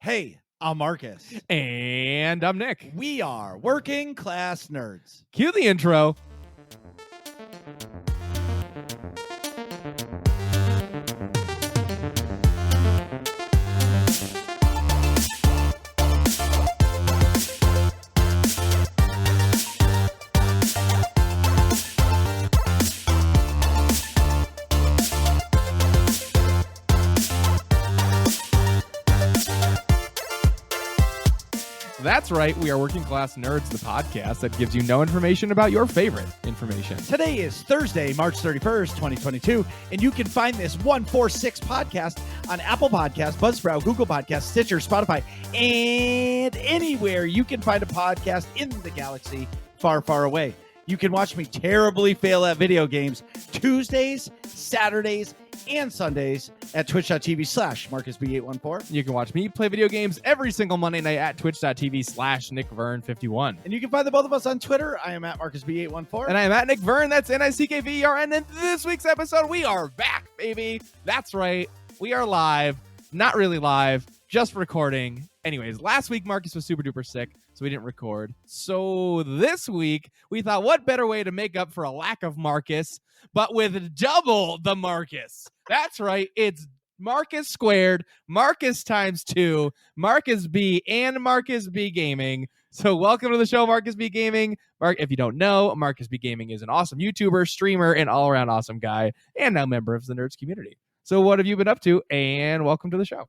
Hey, I'm Marcus. And I'm Nick. We are Working Class Nerds. Cue the intro. That's right. We are Working Class Nerds, the podcast that gives you no information about your favorite information. Today is Thursday, March 31st, 2022, and you can find this 146 podcast on Apple Podcasts, Buzzsprout, Google Podcasts, Stitcher, Spotify, and anywhere you can find a podcast in the galaxy far, far away. You can watch me terribly fail at video games Tuesdays, Saturdays, and Sundays at twitch.tv/MarcusB814. You can watch me play video games every single Monday night at twitch.tv/NickVern51. And you can find the both of us on Twitter. I am at MarcusB814. And I am at Nick Vern. That's NICKVERN. And this week's episode, we are back, baby. That's right. We are live. Not really live, just recording. Anyways, last week Marcus was super duper sick, so we didn't record. So this week, we thought, what better way to make up for a lack of Marcus, but with double the Marcus. That's right. It's Marcus squared, Marcus times 2, MarcusB, and MarcusB Gaming. So welcome to the show, MarcusB Gaming. If you don't know, MarcusB Gaming is an awesome YouTuber, streamer, and all-around awesome guy, and now member of the Nerds community. So what have you been up to? And welcome to the show.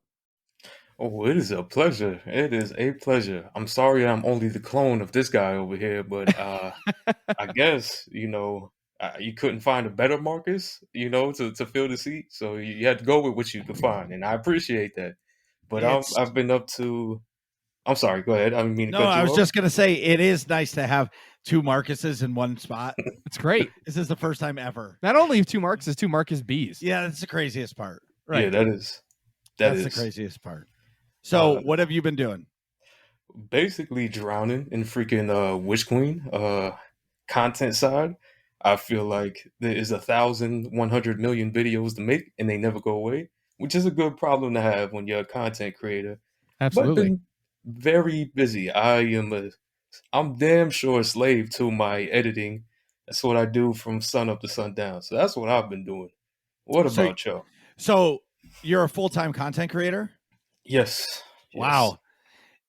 Oh, it is a pleasure. It is a pleasure. I'm sorry I'm only the clone of this guy over here, but I guess, you couldn't find a better Marcus, to fill the seat. So you had to go with what you could find, and I appreciate that. But I've been up to... I'm sorry, go ahead. I didn't mean to cut you off. I was just going to say, it is nice to have two Marcuses in one spot. It's great. This is the first time ever. Not only two Marcuses, two MarcusBs. Yeah, that's the craziest part. Right. Yeah, that's the craziest part. So what have you been doing? Basically drowning in freaking Witch Queen content side. I feel like there is 1,100 million videos to make and they never go away, which is a good problem to have when you're a content creator. Absolutely. But been very busy. I'm damn sure a slave to my editing. That's what I do from sun up to sundown. So that's what I've been doing. What about y'all? So you're a full-time content creator? Yes. Wow.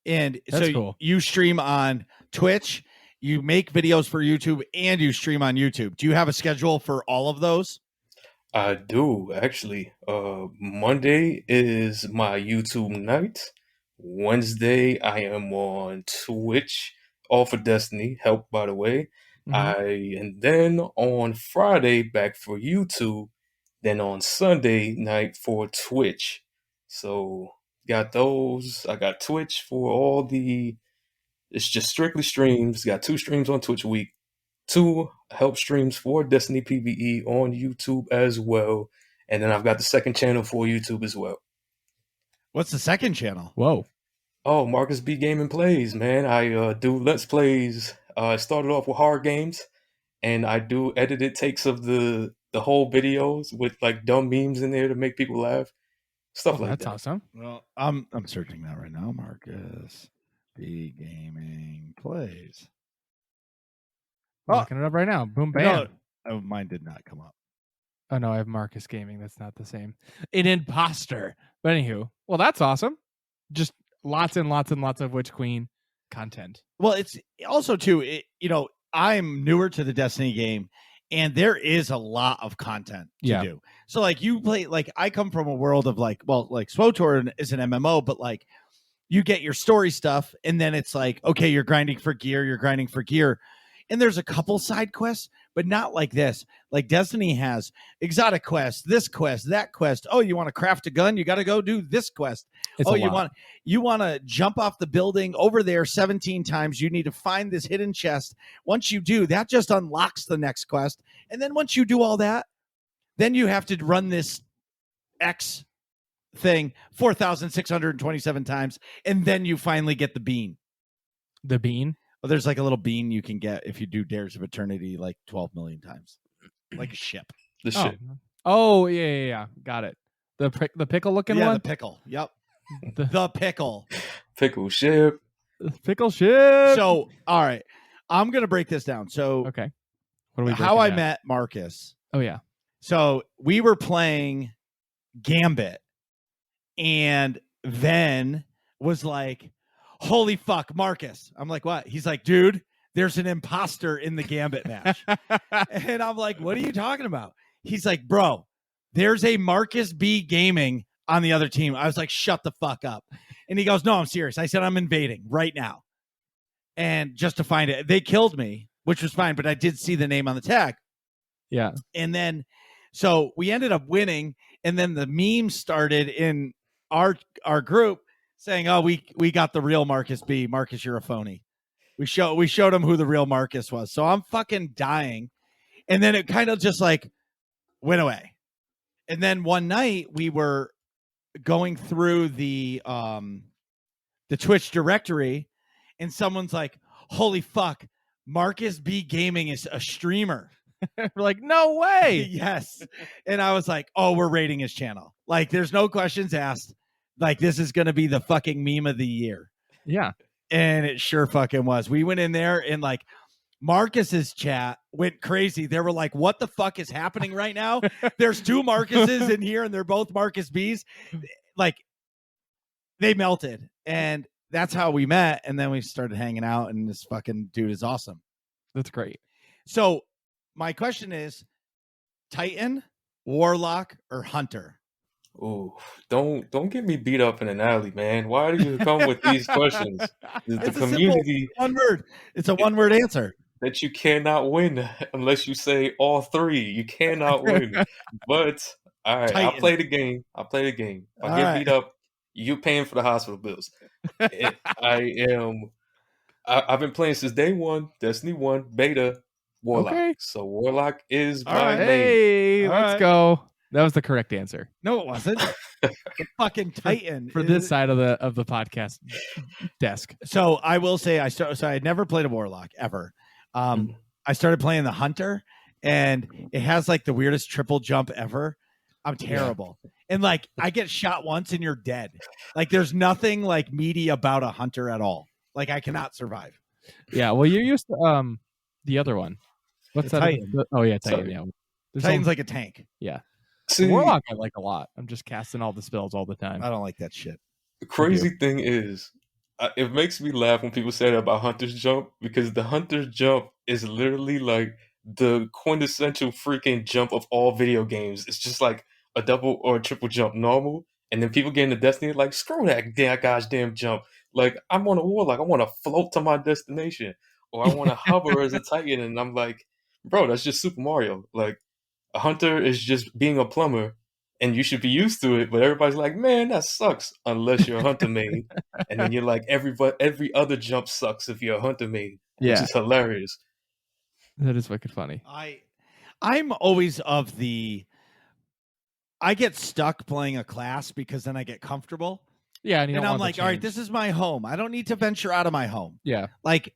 And that's so cool. You stream on Twitch, you make videos for YouTube, and you stream on YouTube. Do you have a schedule for all of those? I do, actually. Monday is my YouTube night. Wednesday, I am on Twitch, all for Destiny, help, by the way. Mm-hmm. And then on Friday, back for YouTube. Then on Sunday night for Twitch. So... got those. I got Twitch for it's just strictly streams. Got 2 streams on Twitch a week, 2 help streams for Destiny PvE on YouTube as well. And then I've got the second channel for YouTube as well. What's the second channel? Whoa. Oh, MarcusB Gaming Plays, man. I do Let's Plays. I started off with horror games, and I do edited takes of the whole videos with like dumb memes in there to make people laugh. Stuff like that's that. Awesome. Well, I'm searching that right now. MarcusB Gaming Plays. Looking it up right now. Boom, bam. No, mine did not come up. Oh, no, I have Marcus Gaming. That's not the same. An imposter. But anywho, well, that's awesome. Just lots and lots and lots of Witch Queen content. Well, it's also, too, I'm newer to the Destiny game, and there is a lot of content to do. So, like, you play, like, I come from a world of, like, SWTOR is an MMO, but, like, you get your story stuff, and then it's like, okay, you're grinding for gear, and there's a couple side quests, but not like this. Like, Destiny has exotic quests, this quest, that quest. Oh, you want to craft a gun? You got to go do this quest. You want to jump off the building over there 17 times. You need to find this hidden chest. Once you do, that just unlocks the next quest. And then once you do all that, then you have to run this X thing 4,627 times. And then you finally get the bean. The bean? Well, there's like a little bean you can get if you do Dares of Eternity like 12 million times. Like a ship. The ship. Oh, yeah. Got it. The pickle looking one? Yeah, the pickle. Yep. The pickle. Pickle ship. Pickle ship. So, all right, I'm gonna break this down. So, okay, what are we? how I down? met Marcus. Oh yeah. So we were playing Gambit, and then was like, "Holy fuck, Marcus!" I'm like, "What?" He's like, "Dude, there's an imposter in the Gambit match," and I'm like, "What are you talking about?" He's like, "Bro, there's a MarcusB Gaming on the other team." I was like, "Shut the fuck up," and he goes, "No, I'm serious." I said, "I'm invading right now," and just to find it, they killed me, which was fine, but I did see the name on the tag. Yeah, and then so we ended up winning, and then the memes started in our group saying, "Oh, we got the real MarcusB. Marcus, you're a phony." We showed him who the real Marcus was. So I'm fucking dying, and then it kind of just like went away. And then one night we were going through the Twitch directory, and someone's like, "Holy fuck, MarcusB Gaming is a streamer." we're like, no way. Yes. And I was like, "Oh, we're raiding his channel. Like, there's no questions asked. Like, this is going to be the fucking meme of the year." Yeah. And it sure fucking was. We went in there, and like Marcus's chat went crazy. They were like, "What the fuck is happening right now? There's two Marcuses in here, and they're both MarcusBs." Like, they melted. And that's how we met. And then we started hanging out, and this fucking dude is awesome. That's great. So my question is, Titan, Warlock, or Hunter? Ooh, don't get me beat up in an alley, man. Why do you come with these questions? The It's a community, one word. It's a one word answer. that you cannot win unless you say all three. You cannot win. But all right, Titan. I'll play the game. If I All get right. beat up, you paying for the hospital bills. I've been playing since day one, Destiny 1, beta, Warlock. Okay. So Warlock is All my right. main. Hey, All let's right. go. That was the correct answer No, it wasn't. The fucking Titan for this side of the podcast desk. So I will say, so I had never played a Warlock ever. I started playing the Hunter, and it has like the weirdest triple jump ever. I'm terrible. And like, I get shot once and you're dead. Like, there's nothing like meaty about a Hunter at all. Like, I cannot survive. Yeah, well, you're used to the other one. What's The that? Titan. Oh yeah, Titan. Sorry. Yeah, there's Titan's like a tank. yeah. See, Warlock I like a lot. I'm just casting all the spells all the time. I don't like that shit. the crazy thing is, it makes me laugh when people say that about Hunter's jump, because the Hunter's jump is literally like the quintessential freaking jump of all video games. It's just like a double or a triple jump normal, and then people get into Destiny like, screw that gosh damn jump. Like, I'm on a Warlock, I want to float to my destination, or I want to hover as a Titan, and I'm like, bro, that's just Super Mario. Like, a Hunter is just being a plumber, and you should be used to it. But everybody's like, man, that sucks unless you're a Hunter main. And then you're like, every other jump sucks if you're a Hunter main, which Yeah. is hilarious. That is wicked funny. I'm always of the, I get stuck playing a class because then I get comfortable. Yeah, and I'm like, all right, this is my home. I don't need to venture out of my home. Yeah. Like,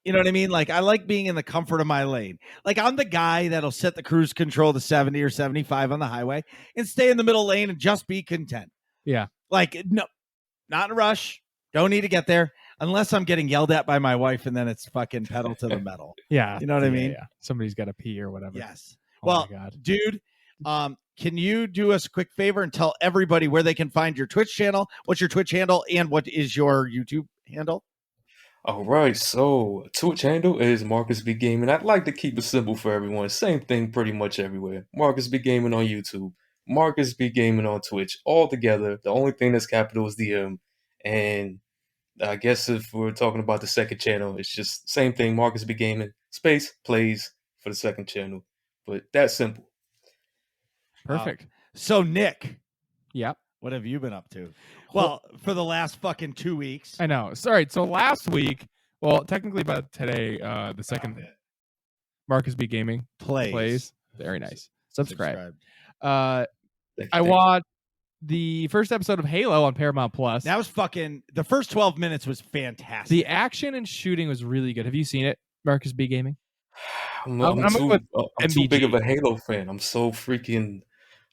you know what I mean? Like, I like being in the comfort of my lane. Like, I'm the guy that'll set the cruise control to 70 or 75 on the highway and stay in the middle lane and just be content. Yeah. Like, no, not in a rush. Don't need to get there unless I'm getting yelled at by my wife, and then it's fucking pedal to the metal. Yeah. You know what I mean? Yeah. Somebody's got to pee or whatever. Yes. Oh Well, my God. dude, can you do us a quick favor and tell everybody where they can find your Twitch channel? What's your Twitch handle, and what is your YouTube handle? All right, so Twitch handle is MarcusB Gaming. I'd like to keep it simple for everyone. Same thing pretty much everywhere. MarcusB Gaming on YouTube, MarcusB Gaming on Twitch, all together. The only thing that's capital is the M. And I guess if we're talking about the second channel, it's just same thing, MarcusB Gaming, space, plays for the second channel. But that's simple. Perfect. So, Nick, Yep. what have you been up to? Well, for the last fucking 2 weeks. I know. Sorry. So last week, well, technically, but today, the second MarcusB Gaming plays. Very nice. Subscribe. I watched the first episode of Halo on Paramount Plus. That was fucking, the first 12 minutes was fantastic. The action and shooting was really good. Have you seen it, MarcusB Gaming? I'm too big of a Halo fan. I'm so freaking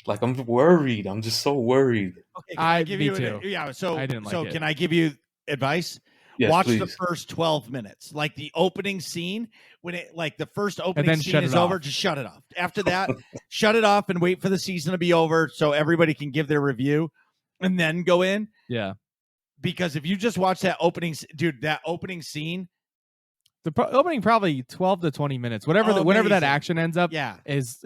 Like, I'm worried. I'm just so worried. Okay, can I give me you too. yeah. So I didn't like it. Can I give you advice? Yes, Watch please. the first 12 minutes, like the opening scene. When it like the first then opening scene shut is it over, off. just shut it off. After that, shut it off and wait for the season to be over so everybody can give their review, and then go in. Yeah. Because if you just watch that opening, dude, that opening scene, The opening probably 12 to 20 minutes, whatever whenever that amazing. action ends up, yeah, is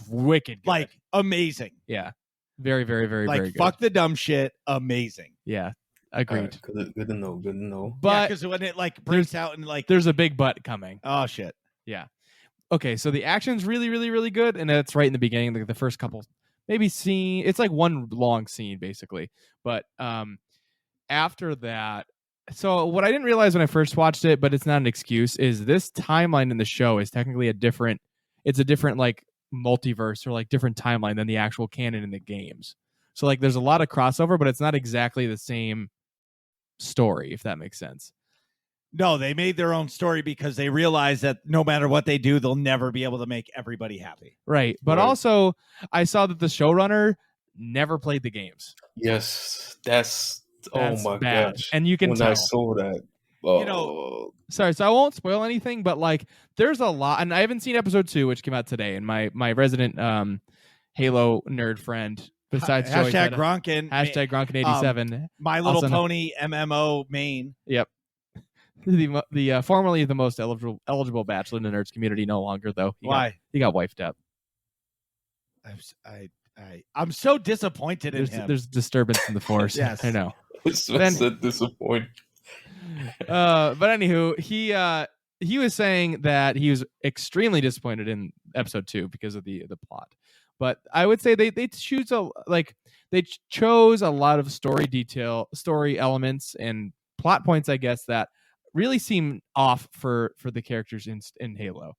wicked good. like amazing. Yeah, very, very, very, Like very good. fuck the dumb shit, amazing. Yeah, agreed. Right, good to know. Good to know. But because when it like breaks out and like there's a big but coming. Oh shit. Yeah. Okay, so the action's really, really, really good, and that's right in the beginning, like the first couple, maybe scene. It's like one long scene basically, but after that. So what I didn't realize when I first watched it, but it's not an excuse, is this timeline in the show is technically a different like multiverse or like different timeline than the actual canon in the games. So like there's a lot of crossover, but it's not exactly the same story, if that makes sense. No, they made their own story because they realized that no matter what they do, they'll never be able to make everybody happy. Right. But also I saw that the showrunner never played the games. Yes, that's oh my bad. gosh. And you can when tell. I saw that. You know, sorry, so I won't spoil anything, but like there's a lot, and I haven't seen episode 2, which came out today, and my resident Halo nerd friend besides Joey hashtag Gronkin, hashtag Gronkin87, My Little Pony MMO main. Yep. The formerly the most eligible bachelor in the nerds community, no longer though. He got wifed up. I'm so disappointed in him. There's disturbance in the force. Yes, I know. So disappointed. But anywho, he was saying that he was extremely disappointed in episode 2 because of the plot. But I would say they chose a lot of story elements and plot points, I guess, that really seem off for the characters in Halo.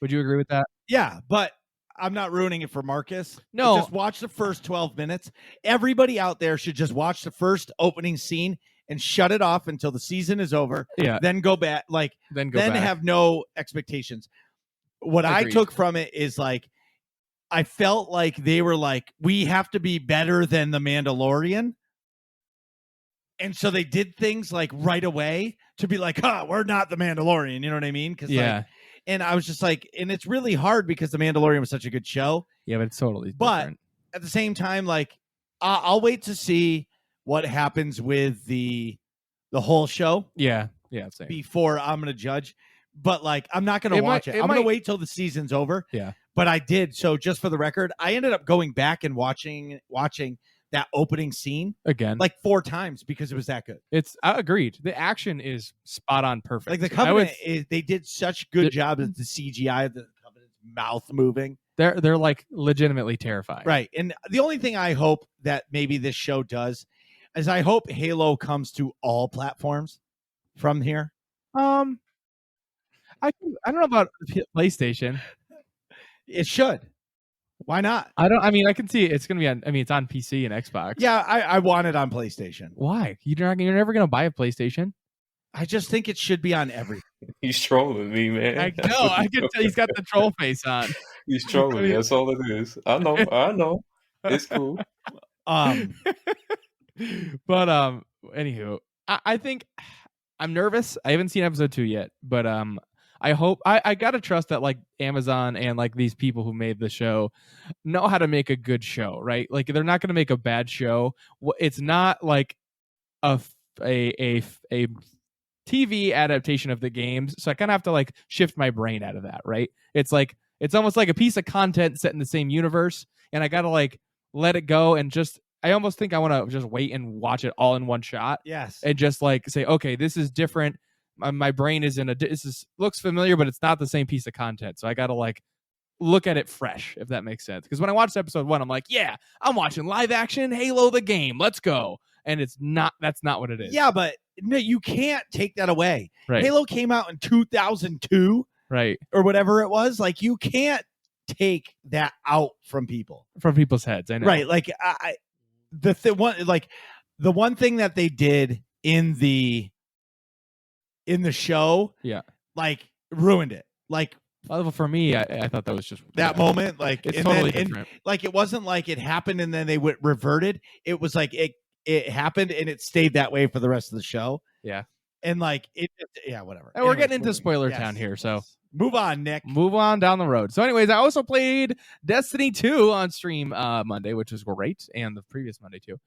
Would you agree with that? Yeah, but I'm not ruining it for Marcus. No. Just watch the first 12 minutes. Everybody out there should just watch the first opening scene and shut it off until the season is over. Yeah. Then go back. Then have no expectations. What Agreed. I took from it is like, I felt like they were like, we have to be better than the Mandalorian. And so they did things like right away to be like, we're not the Mandalorian. You know what I mean? Yeah. And I was just like, and it's really hard because the Mandalorian was such a good show. Yeah, but it's totally different. But at the same time, like, I'll wait to see what happens with the whole show. Yeah, same. Before I'm going to judge. But like, I'm not going to watch it. I'm going to wait till the season's over. Yeah. But I did. So just for the record, I ended up going back and watching that opening scene again like 4 times because it was that good. I agreed. The action is spot on, perfect. Like the Covenant they did such good job at the CGI of the Covenant's mouth moving. They're like legitimately terrifying. Right. And the only thing I hope that maybe this show does is I hope Halo comes to all platforms from here. I don't know about PlayStation. It should. Why not? I can see it's going to be on. I mean, it's on PC and Xbox. Yeah, I want it on PlayStation. Why? You're never going to buy a PlayStation. I just think it should be on everything. He's trolling me, man. I know. I can tell he's got the troll face on. He's trolling me. That's all it is. I know. It's cool. But anywho, I think I'm nervous. I haven't seen episode 2 yet, but I hope I gotta trust that like Amazon and like these people who made the show know how to make a good show, right? Like they're not gonna make a bad show. It's not like a TV adaptation of the games, so I kind of have to like shift my brain out of that, right? It's like it's almost like a piece of content set in the same universe, and I gotta like let it go and just. I almost think I want to just wait and watch it all in one shot. Yes, and just like say, okay, this is different. My brain is looks familiar, but it's not the same piece of content. So I got to like look at it fresh, if that makes sense. Because when I watched episode 1, I'm like, yeah, I'm watching live action Halo the game. Let's go. And it's not. That's not what it is. Yeah, but no, you can't take that away. Right. Halo came out in 2002, right, or whatever it was. Like you can't take that out from people's heads. I know. Right. Like the one thing that they did in the show, yeah, like ruined it. Like Well, for me, I thought that was just that moment. Like it's and totally then, different. like it wasn't like it happened and then they reverted. It was like it happened and it stayed that way for the rest of the show. Yeah. And like whatever. And we're getting into spoiler town here, so move on, Nick. Move on down the road. So, anyways, I also played Destiny 2 on stream Monday, which was great, and the previous Monday too.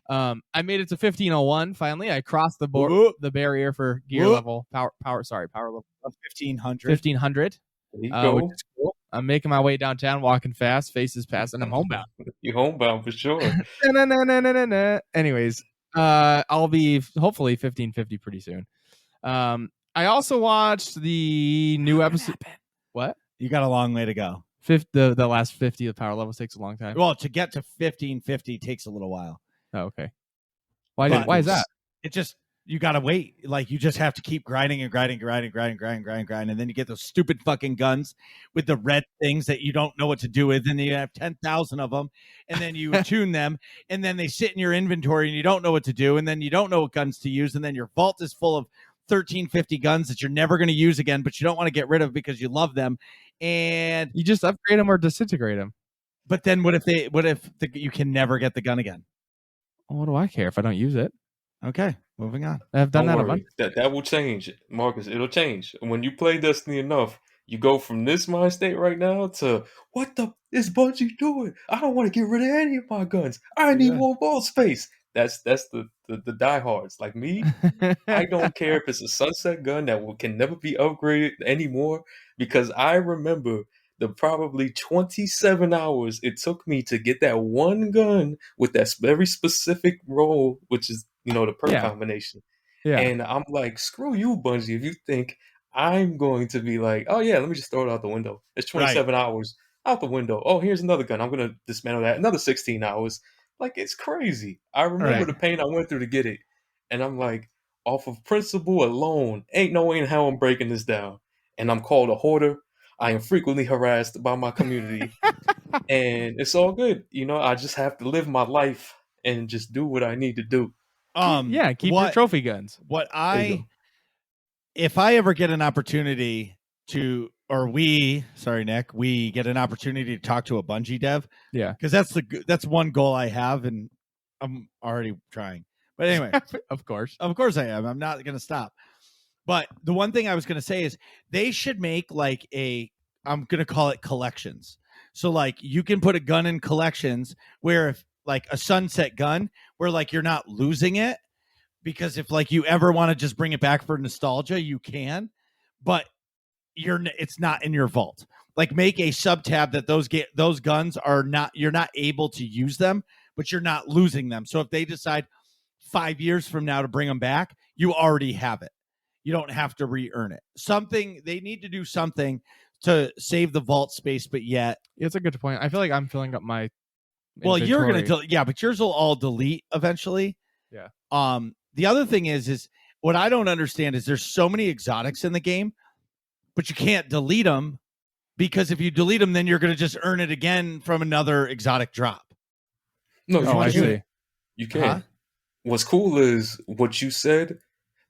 I made it to 1501. Finally, I crossed the barrier for gear level power level of 1500. 1500. There you go. Which is cool. I'm making my way downtown, walking fast, faces past, and I'm homebound. You're homebound for sure. Anyways, I'll be hopefully 1550 pretty soon. I also watched the new episode. What? You got a long way to go. The last 50 of power levels takes a long time. Well, to get to 1550 takes a little while. Oh, okay. Why is that? It just you gotta wait. Like you just have to keep grinding and grinding, and then you get those stupid fucking guns with the red things that you don't know what to do with, and then you have 10,000 of them, and then you tune them, and then they sit in your inventory, and you don't know what to do, and then you don't know what guns to use, and then your vault is full of 1350 guns that you're never going to use again, but you don't want to get rid of because you love them, and you just upgrade them or disintegrate them. But then what if you can never get the gun again? Well, what do I care if I don't use it? Okay, moving on. I've done Don't that worry. That will change, Marcus. It'll change. When you play Destiny enough, you go from this mind state right now to what the is Bungie doing? I don't want to get rid of any of my guns. I need more vault space. That's the diehards like me. I don't care if it's a sunset gun that can never be upgraded anymore, because I remember the probably 27 hours it took me to get that one gun with that very specific role, which is, the perk combination. Yeah. And I'm like, screw you, Bungie, if you think I'm going to be like, oh yeah, let me just throw it out the window. It's 27 hours out the window. Oh, here's another gun. I'm going to dismantle that. Another 16 hours. Like, it's crazy. I remember the pain I went through to get it. And I'm like, off of principle alone, ain't no way in hell I'm breaking this down. And I'm called a hoarder. I am frequently harassed by my community. And it's all good. I just have to live my life and just do what I need to do. Keep your trophy guns. If I ever get an opportunity to, or we get an opportunity to talk to a Bungie dev. Yeah. Because that's one goal I have, and I'm already trying. But anyway. Of course I am. I'm not going to stop. But the one thing I was going to say is they should make like I'm going to call it collections. So like you can put a gun in collections where if like a sunset gun where like you're not losing it, because if like you ever want to just bring it back for nostalgia, you can, but it's not in your vault. Like make a sub tab that those guns are not, you're not able to use them, but you're not losing them. So if they decide 5 years from now to bring them back, you already have it. You don't have to re-earn it. They need to do something to save the vault space, but yet it's a good point. I feel like I'm filling up my inventory. You're gonna but yours will all delete eventually. Yeah. The other thing is what I don't understand is there's so many exotics in the game, but you can't delete them, because if you delete them, then you're gonna just earn it again from another exotic drop. No, I see. You can. What's cool is what you said.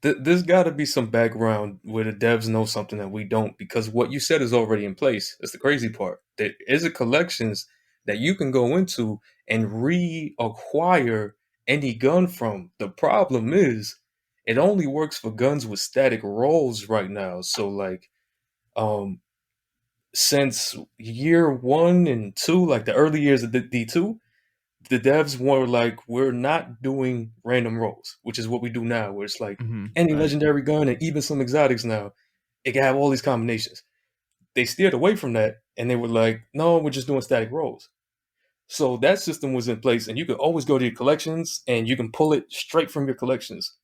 There's got to be some background where the devs know something that we don't, because what you said is already in place. That's the crazy part. There is a collections that you can go into and reacquire any gun from. The problem is it only works for guns with static rolls right now. So like, since year 1 and 2, like the early years of the D2, the devs were like, we're not doing random rolls, which is what we do now, where it's like any legendary gun and even some exotics now, it can have all these combinations. They steered away from that, and they were like, no, we're just doing static rolls. So that system was in place, and you could always go to your collections, and you can pull it straight from your collections.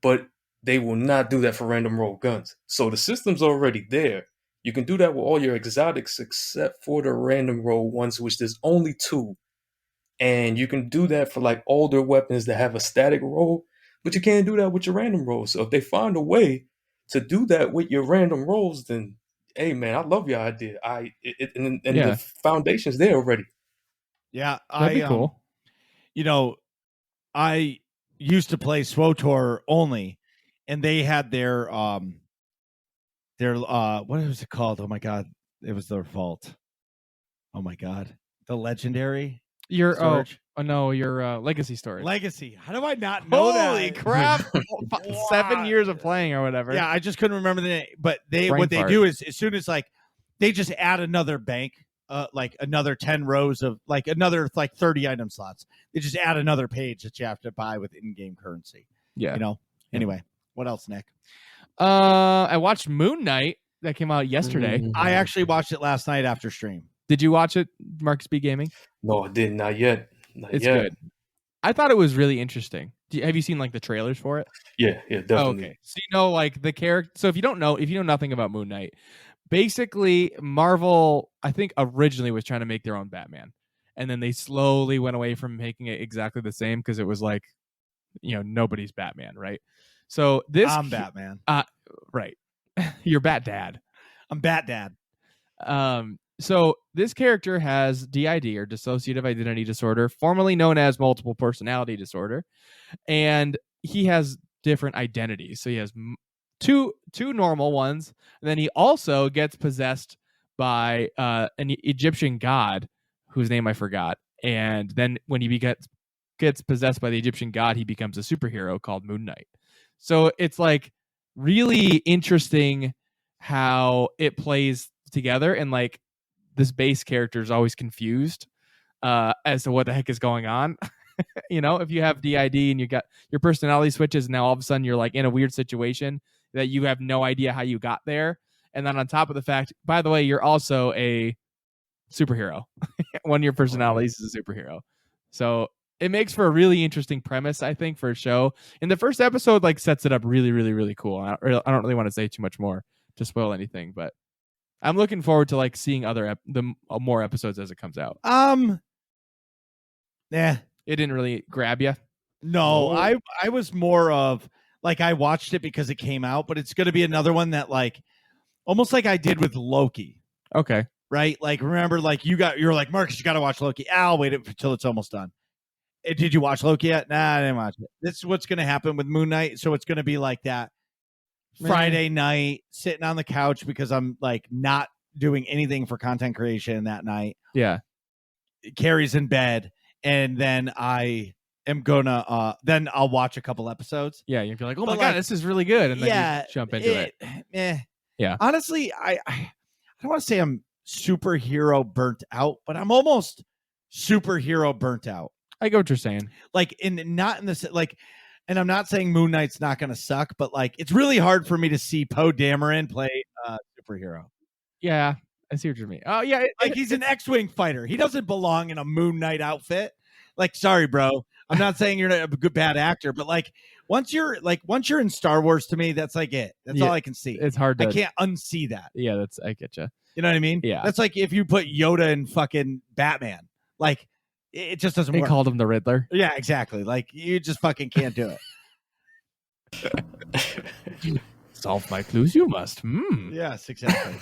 But they will not do that for random roll guns. So the system's already there. You can do that with all your exotics except for the random roll ones, which there's only 2. And you can do that for like older weapons that have a static roll, but you can't do that with your random rolls. So if they find a way to do that with your random rolls, then hey man, I love your idea. The foundation's there already. Yeah, that'd be cool. I used to play SWOTOR only, and they had their Their what was it called? Oh my god, it was their vault. Oh my god, the legendary Your storage. your legacy storage. Legacy. How do I not know Holy that? crap! 7 Wow. years of playing or whatever. Yeah, I just couldn't remember the name. But Brain what they fart. do is as soon as like they just add another bank, like another 10 rows of like another like 30 item slots. They just add another page that you have to buy with in-game currency. Yeah. You know. Anyway, what else, Nick? I watched Moon Knight that came out yesterday. I actually watched it last night after stream. Did you watch it, MarcusB Gaming? No, I did not yet. It's good. I thought it was really interesting. Have you seen like the trailers for it? Yeah, definitely. Oh, okay. So you know like the character. So if you know nothing about Moon Knight, basically Marvel, I think originally was trying to make their own Batman, and then they slowly went away from making it exactly the same because it was like, nobody's Batman, right? So I'm Batman. Right. You're Bat Dad. I'm Bat Dad. So this character has DID, or dissociative identity disorder, formerly known as multiple personality disorder, and he has different identities. So he has two normal ones, and then he also gets possessed by an Egyptian god whose name I forgot. And then when he gets possessed by the Egyptian god, he becomes a superhero called Moon Knight. So it's like really interesting how it plays together, and like this base character is always confused as to what the heck is going on. If you have DID and you got your personality switches, now all of a sudden you're like in a weird situation that you have no idea how you got there. And then on top of the fact, by the way, you're also a superhero. One of your personalities is a superhero. So it makes for a really interesting premise, I think, for a show. And the first episode like sets it up really, really, really cool. I don't really want to say too much more to spoil anything, but I'm looking forward to like seeing more episodes as it comes out. Yeah, it didn't really grab you. No, I was more of like I watched it because it came out, but it's going to be another one that like almost like I did with Loki. Okay, right? Like remember, like you're like Marcus, you got to watch Loki. I'll wait until it's almost done. Did you watch Loki yet? Nah, I didn't watch it. This is what's going to happen with Moon Knight. So it's going to be like that. Friday night, sitting on the couch because I'm like not doing anything for content creation that night. Yeah. Carrie's in bed, and then I am gonna then I'll watch a couple episodes. Yeah, you'll be like, oh my god, this is really good, and then you jump into it. Yeah. Honestly, I don't want to say I'm superhero burnt out, but I'm almost superhero burnt out. I get what you're saying. Like not in this like. And I'm not saying Moon Knight's not going to suck, but like it's really hard for me to see Poe Dameron play a superhero. Yeah, I see what you mean. Oh yeah, he's an X-wing fighter. He doesn't belong in a Moon Knight outfit. Like, sorry, bro. I'm not saying you're not a good bad actor, but like once you're in Star Wars, to me, that's like it. That's all I can see. It's hard. I can't unsee that. Yeah, I get you. You know what I mean? Yeah. That's like if you put Yoda in fucking Batman. Like. It just doesn't work. They called him the Riddler. Yeah, exactly. Like you just fucking can't do it. Solve my clues, you must. Yes, exactly.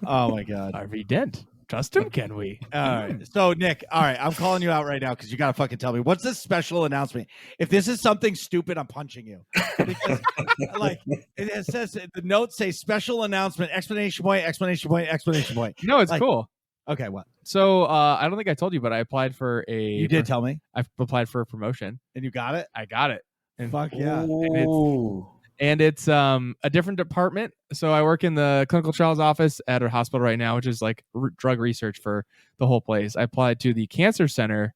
Oh my god. Harvey Dent. Trust him, can we? All right. So Nick, all right, I'm calling you out right now because you gotta fucking tell me what's this special announcement. If this is something stupid, I'm punching you. Because, like it says the notes say special announcement, exclamation point, exclamation point, exclamation point. No, it's like, cool. Okay, what? So I don't think I told you, but I applied for You did tell me. I applied for a promotion, and you got it. I got it. And fuck yeah! And it's a different department. So I work in the clinical trials office at a hospital right now, which is like drug research for the whole place. I applied to the cancer center,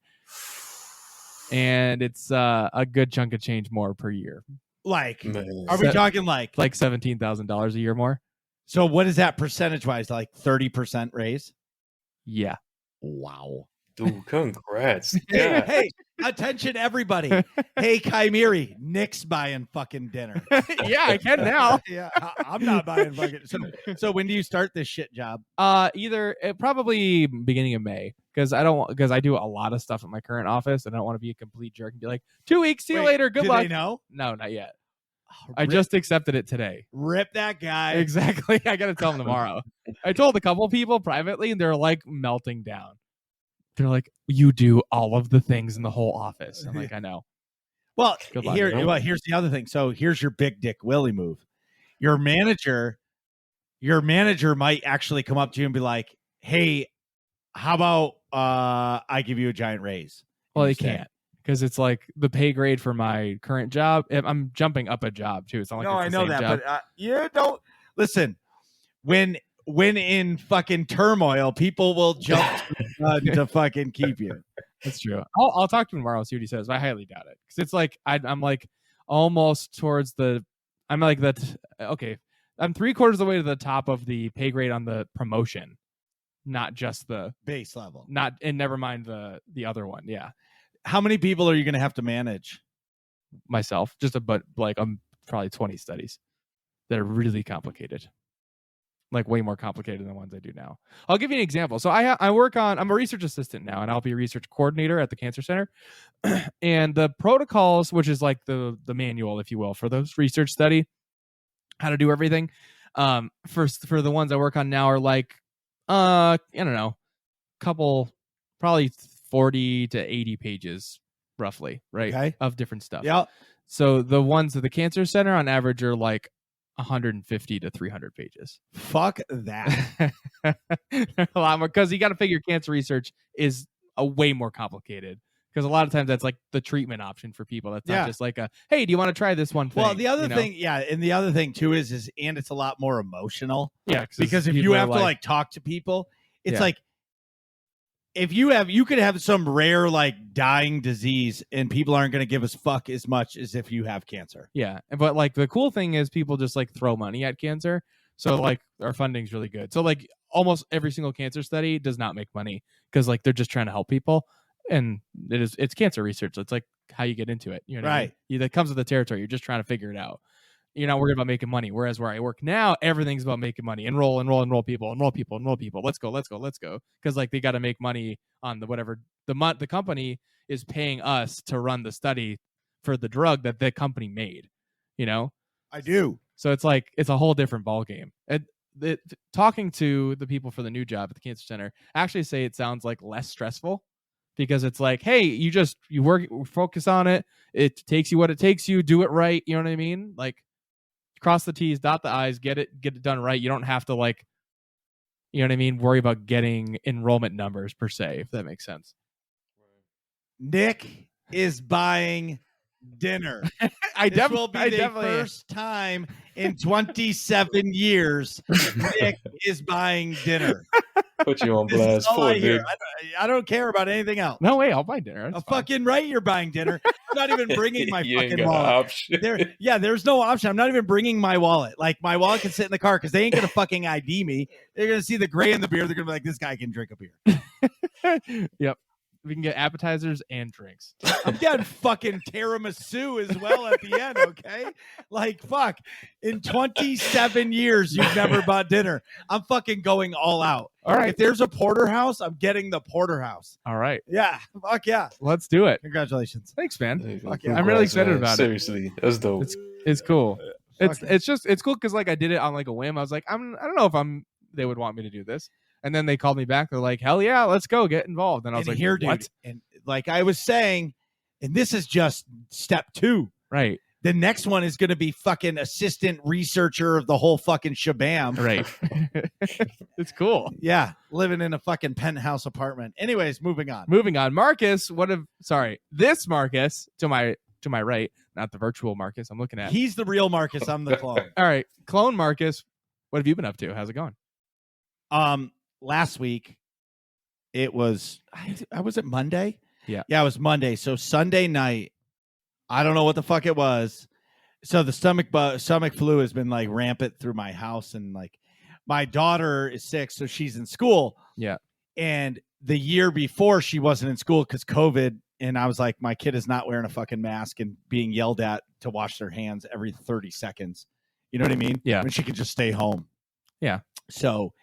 and it's a good chunk of change more per year. Like, are we talking like $17,000 a year more? So what is that percentage wise? Like 30% raise? Yeah. Wow. Dude, congrats. Yeah. Hey, attention everybody. Hey, Chimeri, Nick's buying fucking dinner. Yeah, I can now. Yeah, I'm not buying fucking. So when do you start this shit job? Probably beginning of May, because I do a lot of stuff at my current office, and I don't want to be a complete jerk and be like, 2 weeks, see you later, good luck. They know? No, not yet. I just accepted it today. Rip that guy. Exactly. I got to tell him tomorrow. I told a couple people privately, and they're like melting down. They're like, you do all of the things in the whole office. I'm like, I know. Well, here's the other thing. So here's your big dick Willie move. Your manager your manager might actually come up to you and be like, hey, how about I give you a giant raise? Well, they can't, because it's like the pay grade for my current job. I'm jumping up a job too. It's not like No, it's I the know same that, job. but you don't listen. When in fucking turmoil, people will jump to fucking keep you. That's true. I'll talk to him tomorrow, see what he says. But I highly doubt it, because it's like I'm like almost towards the. I'm like that. Okay, I'm 3/4 of the way to the top of the pay grade on the promotion, not just the base level. Not and never mind the other one. Yeah, how many people are you going to have to manage? Myself, but like I'm probably 20 studies that are really complicated. Like way more complicated than the ones I do now. I'll give you an example. So I work on, I'm a research assistant now, and I'll be a research coordinator at the Cancer Center. And the protocols, which is like the manual, if you will, for those research study, how to do everything. For the ones I work on now are like, I don't know, couple, probably 40 to 80 pages, roughly, right? Okay. Of different stuff. Yeah. So the ones at the Cancer Center on average are like 150 to 300 pages. Fuck that. A lot more, because you got to figure cancer research is a way more complicated, because a lot of times that's like the treatment option for people. That's not just like a, hey, do you want to try this one thing? Well, the other thing, and the other thing too is and it's a lot more emotional. Yeah, because if you have to like talk to people, it's like if you could have some rare like dying disease and people aren't going to give a fuck as much as if you have cancer. Yeah, but like the cool thing is people just like throw money at cancer. So like our funding's really good. So like almost every single cancer study does not make money, because like they're just trying to help people, and it's cancer research. So it's like how you get into it. You know what I mean? That comes with the territory. You're just trying to figure it out. You're not worried about making money. Whereas where I work now, everything's about making money. Enroll people. Let's go. Because like they got to make money on the whatever the company is paying us to run the study for the drug that the company made. You know, I do. So it's like it's a whole different ballgame. Talking to the people for the new job at the Cancer Center actually say it sounds like less stressful, because it's like, hey, you work, focus on it. It takes you what it takes you. Do it right. You know what I mean? Like, cross the T's, dot the I's, get it done right. You don't have to like, you know what I mean, worry about getting enrollment numbers per se, if that makes sense. Nick is buying dinner. This will be the first time in 27 years Nick is buying dinner. Put you on blast. I don't care about anything else. No way, I'll buy dinner. Fucking right, you're buying dinner. I'm not even bringing my fucking wallet. There's no option. I'm not even bringing my wallet. Like, my wallet can sit in the car, because they ain't gonna fucking ID me. They're gonna see the gray in the beer. They're gonna be like, this guy can drink a beer. Yep. We can get appetizers and drinks. I'm getting fucking tiramisu as well at the end, okay? Like, fuck. In 27 years, you've never bought dinner. I'm fucking going all out. All right. If there's a porterhouse, I'm getting the porterhouse. All right. Yeah. Fuck yeah. Let's do it. Congratulations. Thanks, man. Fuck yeah. I'm really excited about it. Seriously, that's dope. It's cool. It's cool, because like I did it on like a whim. I was like, I don't know if they would want me to do this. And then they called me back. They're like, hell yeah, let's go get involved. And I was like, here, dude. what? And like I was saying, and this is just step 2. Right. The next one is going to be fucking assistant researcher of the whole fucking shabam. Right. It's cool. Yeah. Living in a fucking penthouse apartment. Anyways, moving on. Marcus, this Marcus to my right, not the virtual Marcus I'm looking at. He's the real Marcus. I'm the clone. All right. Clone Marcus, what have you been up to? How's it going? Last week it was was it Monday? Yeah, it was Monday. So Sunday night, I don't know what the fuck it was. So the stomach flu has been like rampant through my house, and like my daughter is sick, so she's in school. Yeah. And the year before, she wasn't in school because COVID, and I was like, my kid is not wearing a fucking mask and being yelled at to wash their hands every 30 seconds. You know what I mean? Yeah. When she could just stay home. Yeah. So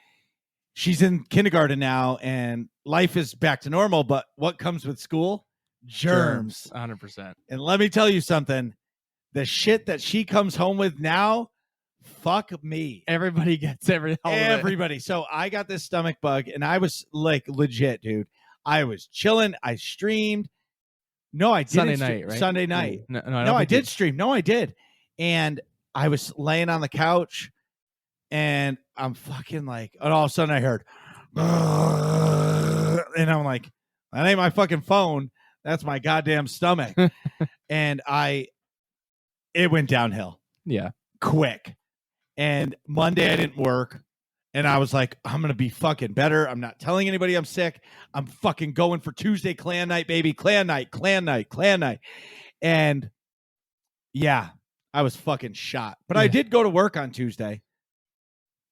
she's in kindergarten now, and life is back to normal. But what comes with school? Germs. 100%. And let me tell you something. The shit that she comes home with now, fuck me. Everybody gets everybody. So I got this stomach bug, and I was like legit, dude. I was chilling. I streamed. No, I didn't. Sunday night, right? Sunday night. No, I did stream. No, I did. And I was laying on the couch, and I'm fucking like, and all of a sudden I heard, and I'm like, that ain't my fucking phone. That's my goddamn stomach. And it went downhill. Yeah. Quick. And Monday I didn't work. And I was like, I'm going to be fucking better. I'm not telling anybody I'm sick. I'm fucking going for Tuesday clan night, baby. Clan night. And yeah, I was fucking shot. But I did go to work on Tuesday.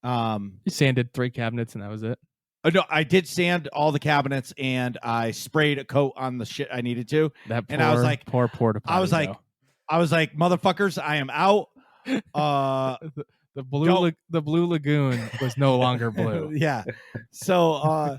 You sanded 3 cabinets and that was it? No, I did sand all the cabinets and I sprayed a coat on the shit I needed to. And I was like, poor porta potty. I was like, motherfuckers, I am out. The blue lagoon was no longer blue. Yeah. So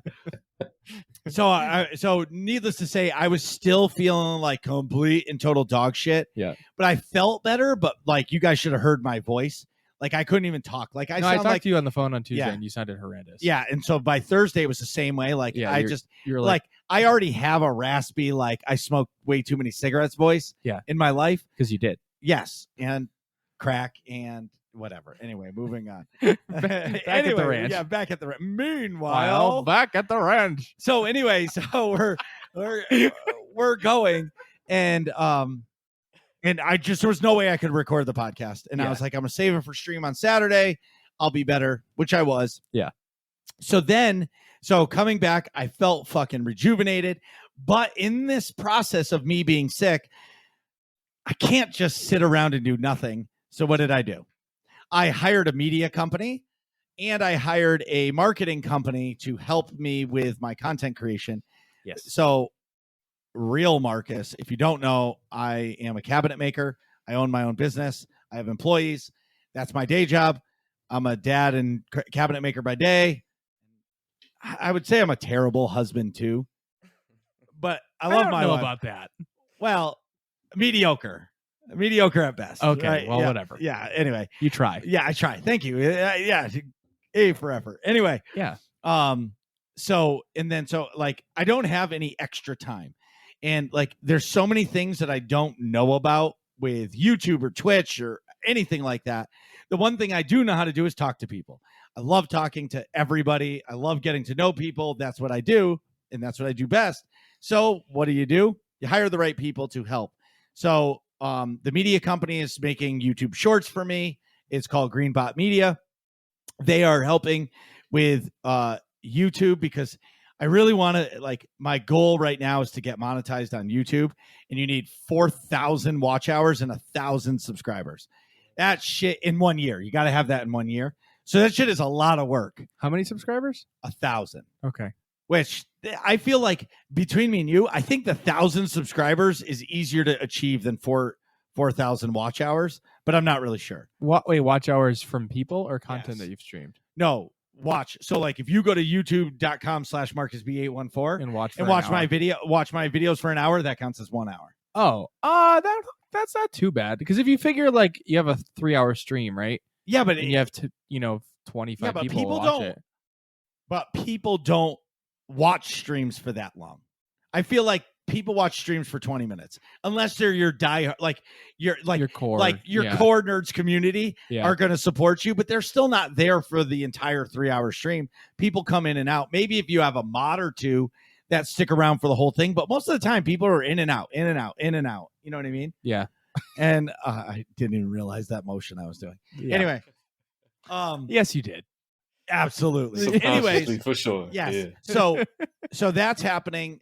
needless to say, I was still feeling like complete and total dog shit. Yeah. But I felt better, but like you guys should have heard my voice. Like I couldn't even talk. Like I talked to you on the phone on Tuesday and you sounded horrendous. Yeah. And so by Thursday it was the same way. Like you're like I already have a raspy, like I smoke way too many cigarettes voice in my life. Because you did. Yes. And crack and whatever. Anyway, moving on. Back at the ranch. Yeah, back at the ranch. Meanwhile, back at the ranch. So anyway, so we're going, and I just there was no way I could record the podcast, and I was like, I'm gonna save it for stream on Saturday. I'll be better, which I was. Yeah. So coming back, I felt fucking rejuvenated, but in this process of me being sick, I can't just sit around and do nothing. So what did I do? I hired a media company and I hired a marketing company to help me with my content creation. Yes. So real Marcus, if you don't know, I am a cabinet maker. I own my own business. I have employees. That's my day job. I'm a dad and cabinet maker by day. I would say I'm a terrible husband too, but I love my wife. About that. Well, mediocre at best. Okay. Right? Well, whatever. Yeah. Anyway, you try. Yeah, I try. Thank you. Yeah. A for effort. Anyway. Yeah. So like I don't have any extra time, and like there's so many things that I don't know about with YouTube or Twitch or anything like that. The one thing I do know how to do is talk to people. I love talking to everybody. I love getting to know people. That's what I do, and that's what I do best. So what do? You hire the right people to help. So the media company is making YouTube shorts for me. It's called Greenbot Media. They are helping with YouTube because I really want to, like, my goal right now is to get monetized on YouTube, and you need 4,000 watch hours and 1,000 subscribers. That shit in 1 year. You got to have that in 1 year. So that shit is a lot of work. How many subscribers? 1,000. Okay. Which I feel like between me and you, I think the 1,000 subscribers is easier to achieve than 4,000 watch hours, but I'm not really sure. Wait, watch hours from people or content that you've streamed? No, watch. So like if you go to youtube.com/MarcusB814 and watch my videos for an hour, that counts as 1 hour. Oh, that's not too bad. Because if you figure like you have a 3-hour stream, right? Yeah, but you have to, 25 people watch it. But people don't watch streams for that long. I feel like people watch streams for 20 minutes, unless they're your core core nerds community are going to support you, but they're still not there for the entire 3-hour stream. People come in and out. Maybe if you have a mod or two that stick around for the whole thing, but most of the time people are in and out. You know what I mean? Yeah. And I didn't even realize that motion I was doing. Yeah. Anyway. Yes, you did. Absolutely. Anyways, for sure. Yes. Yeah. So that's happening.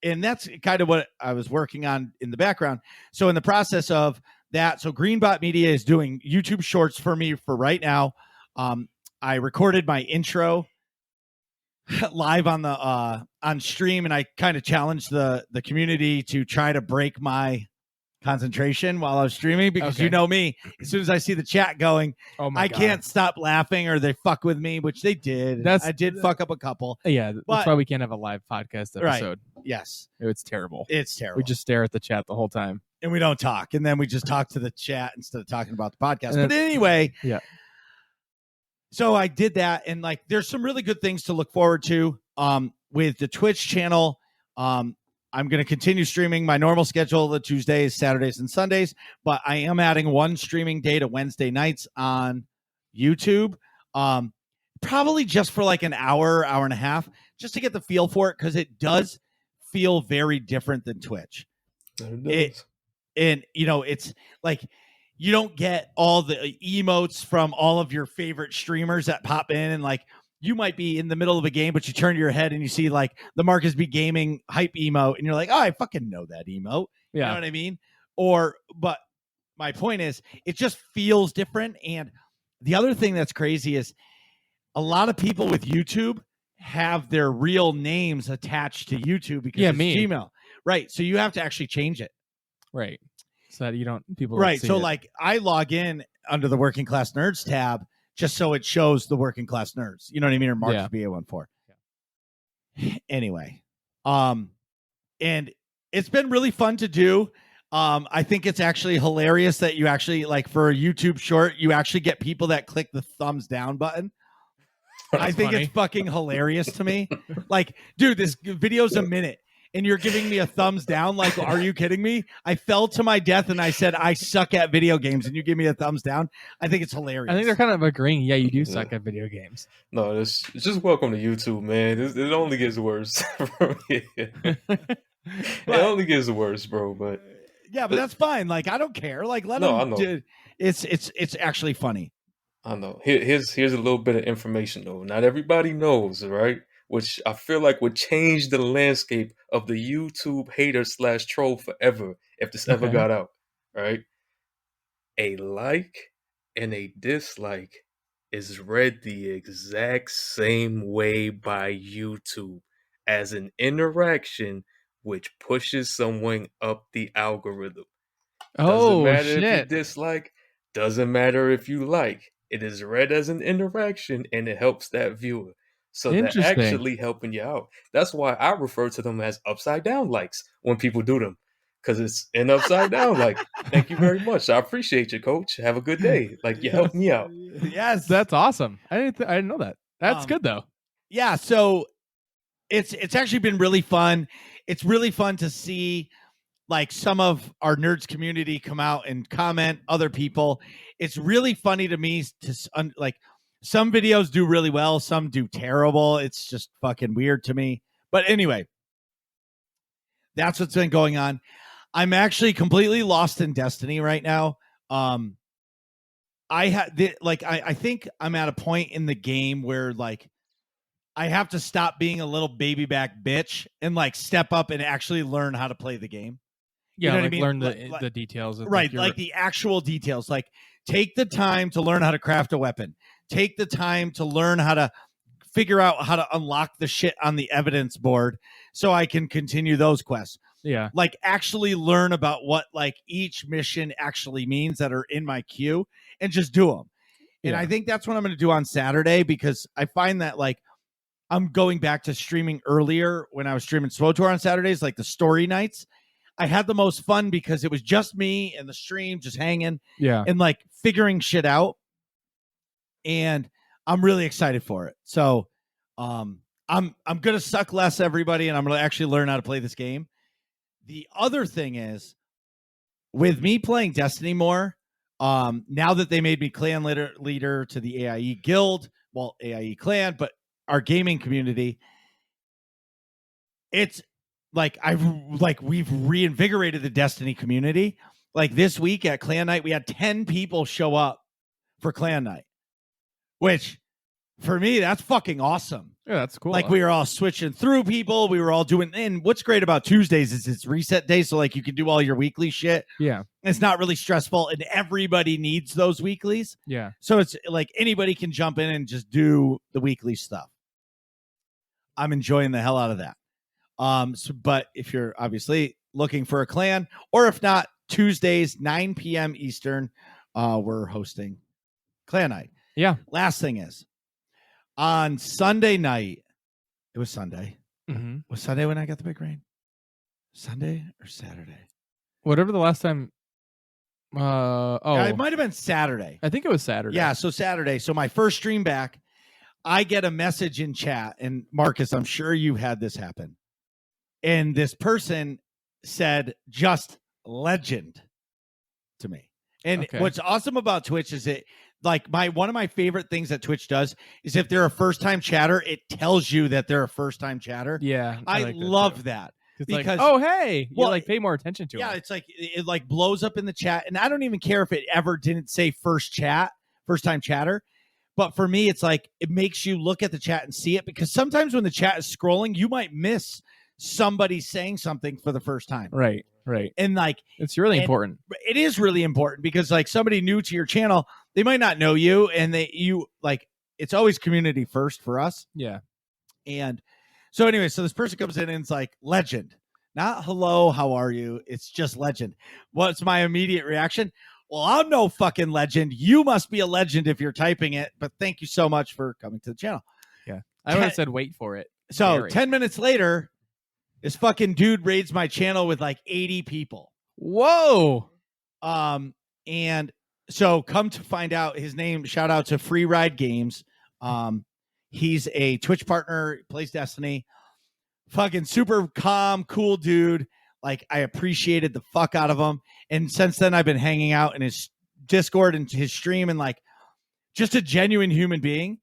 And that's kind of what I was working on in the background. So in the process of that, so Greenbot Media is doing YouTube shorts for me for right now. I recorded my intro live on the on stream, and I kind of challenged the community to try to break my concentration while I was streaming, because you know me, as soon as I see the chat going, I can't stop laughing, or they fuck with me, which they did. I did fuck up a couple. Yeah, that's why we can't have a live podcast episode. Right. Yes. It's terrible. It's terrible. We just stare at the chat the whole time. And we don't talk. And then we just talk to the chat instead of talking about the podcast. But anyway. Yeah. So I did that. And like, there's some really good things to look forward to with the Twitch channel. I'm going to continue streaming my normal schedule of Tuesdays, Saturdays, and Sundays, but I am adding one streaming day to Wednesday nights on YouTube. Probably just for like an hour and a half, just to get the feel for it, because it does feel very different than Twitch. And it's like you don't get all the emotes from all of your favorite streamers that pop in, and like you might be in the middle of a game, but you turn your head and you see like the MarcusB Gaming hype emote, and you're like, oh, I fucking know that emote. Yeah. You know what I mean? But my point is, it just feels different. And the other thing that's crazy is a lot of people with YouTube have their real names attached to YouTube because it's Gmail. Right. So you have to actually change it. Right. So that you don't, people right. So like I log in under the Working Class Nerds tab just so it shows the Working Class Nerds. You know what I mean? Or MarcusB A14. Yeah. Anyway. And it's been really fun to do. I think it's actually hilarious that you actually, like, for a YouTube short, you actually get people that click the thumbs down button. I think it's fucking hilarious to me. Like, dude, this video's a minute and you're giving me a thumbs down. Like, are you kidding me? I fell to my death and I said, I suck at video games, and you give me a thumbs down. I think it's hilarious. I think they're kind of agreeing. Yeah, you do suck at video games. No, it's just welcome to YouTube, man. It only gets worse. It only gets worse, bro. But yeah, but that's fine. Like, I don't care. Like, let them. I know. It's actually funny. I know. Here's a little bit of information though. Not everybody knows, right? Which I feel like would change the landscape of the YouTube hater / troll forever if this ever got out, right? A like and a dislike is read the exact same way by YouTube as an interaction which pushes someone up the algorithm. Doesn't matter if you dislike, doesn't matter if you like. It is read as an interaction and it helps that viewer. So they're actually helping you out. That's why I refer to them as upside down likes when people do them. Because it's an upside down like. Thank you very much. I appreciate you, coach. Have a good day. Like, you helped me out. Yes. That's awesome. I didn't know that. That's good though. Yeah, so it's actually been really fun. It's really fun to see like some of our nerds community come out and comment, other people. It's really funny to me to like some videos do really well, some do terrible. It's just fucking weird to me. But anyway, that's what's been going on. I'm actually completely lost in Destiny right now. I think I'm at a point in the game where like I have to stop being a little baby back bitch and like step up and actually learn how to play the game. Yeah, you know like what I mean? Learn the details. Of right, like the actual details. Like, take the time to learn how to craft a weapon. Take the time to learn how to figure out how to unlock the shit on the evidence board so I can continue those quests. Yeah. Like, actually learn about what like each mission actually means that are in my queue and just do them. And I think that's what I'm going to do on Saturday, because I find that like I'm going back to streaming earlier when I was streaming SWTOR on Saturdays, like the story nights. I had the most fun because it was just me and the stream just hanging and like figuring shit out. And I'm really excited for it. So I'm going to suck less, everybody, and I'm going to actually learn how to play this game. The other thing is, with me playing Destiny more, now that they made me clan leader to the AIE guild, well, AIE clan, but our gaming community, it's like we've reinvigorated the Destiny community. Like this week at Clan Night, we had 10 people show up for Clan Night, which for me, that's fucking awesome. Yeah, that's cool. Like we were all switching through people. We were all doing, and what's great about Tuesdays is it's reset day. So like you can do all your weekly shit. Yeah. It's not really stressful, and everybody needs those weeklies. Yeah. So it's like anybody can jump in and just do the weekly stuff. I'm enjoying the hell out of that. But if you're obviously looking for a clan, or if not, Tuesdays, 9 p.m. Eastern, we're hosting Clan Night. Yeah. Last thing is, on Sunday night, it was Sunday. Mm-hmm. Was Sunday when I got the big rain? Sunday or Saturday? Whatever the last time. It might have been Saturday. I think it was Saturday. Yeah, so Saturday. So my first stream back, I get a message in chat, and Marcus, I'm sure you had this happen. And this person said, just legend to me. And what's awesome about Twitch is like one of my favorite things that Twitch does is if they're a first time chatter, it tells you that they're a first time chatter. Yeah, I like love that. It's because like, oh hey, well, you like pay more attention to yeah, them. it's like it like blows up in the chat, and I don't even care if it ever didn't say first time chatter. But for me, it's like it makes you look at the chat and see it, because sometimes when the chat is scrolling, you might miss somebody saying something for the first time. Right. And like it's really important. It is really important, because like somebody new to your channel, they might not know you, and it's always community first for us. Yeah. And so anyway, so this person comes in and it's like legend, not hello, how are you? It's just legend. What's my immediate reaction? Well, I'm no fucking legend. You must be a legend if you're typing it, but thank you so much for coming to the channel. Yeah. I would have said wait for it. So Scary. 10 minutes later, this fucking dude raids my channel with like 80 people. Whoa. And so come to find out, his name, shout out to Free Ride Games. He's a Twitch partner, plays Destiny. Fucking super calm, cool dude. Like, I appreciated the fuck out of him. And since then, I've been hanging out in his Discord and his stream, and like just a genuine human being.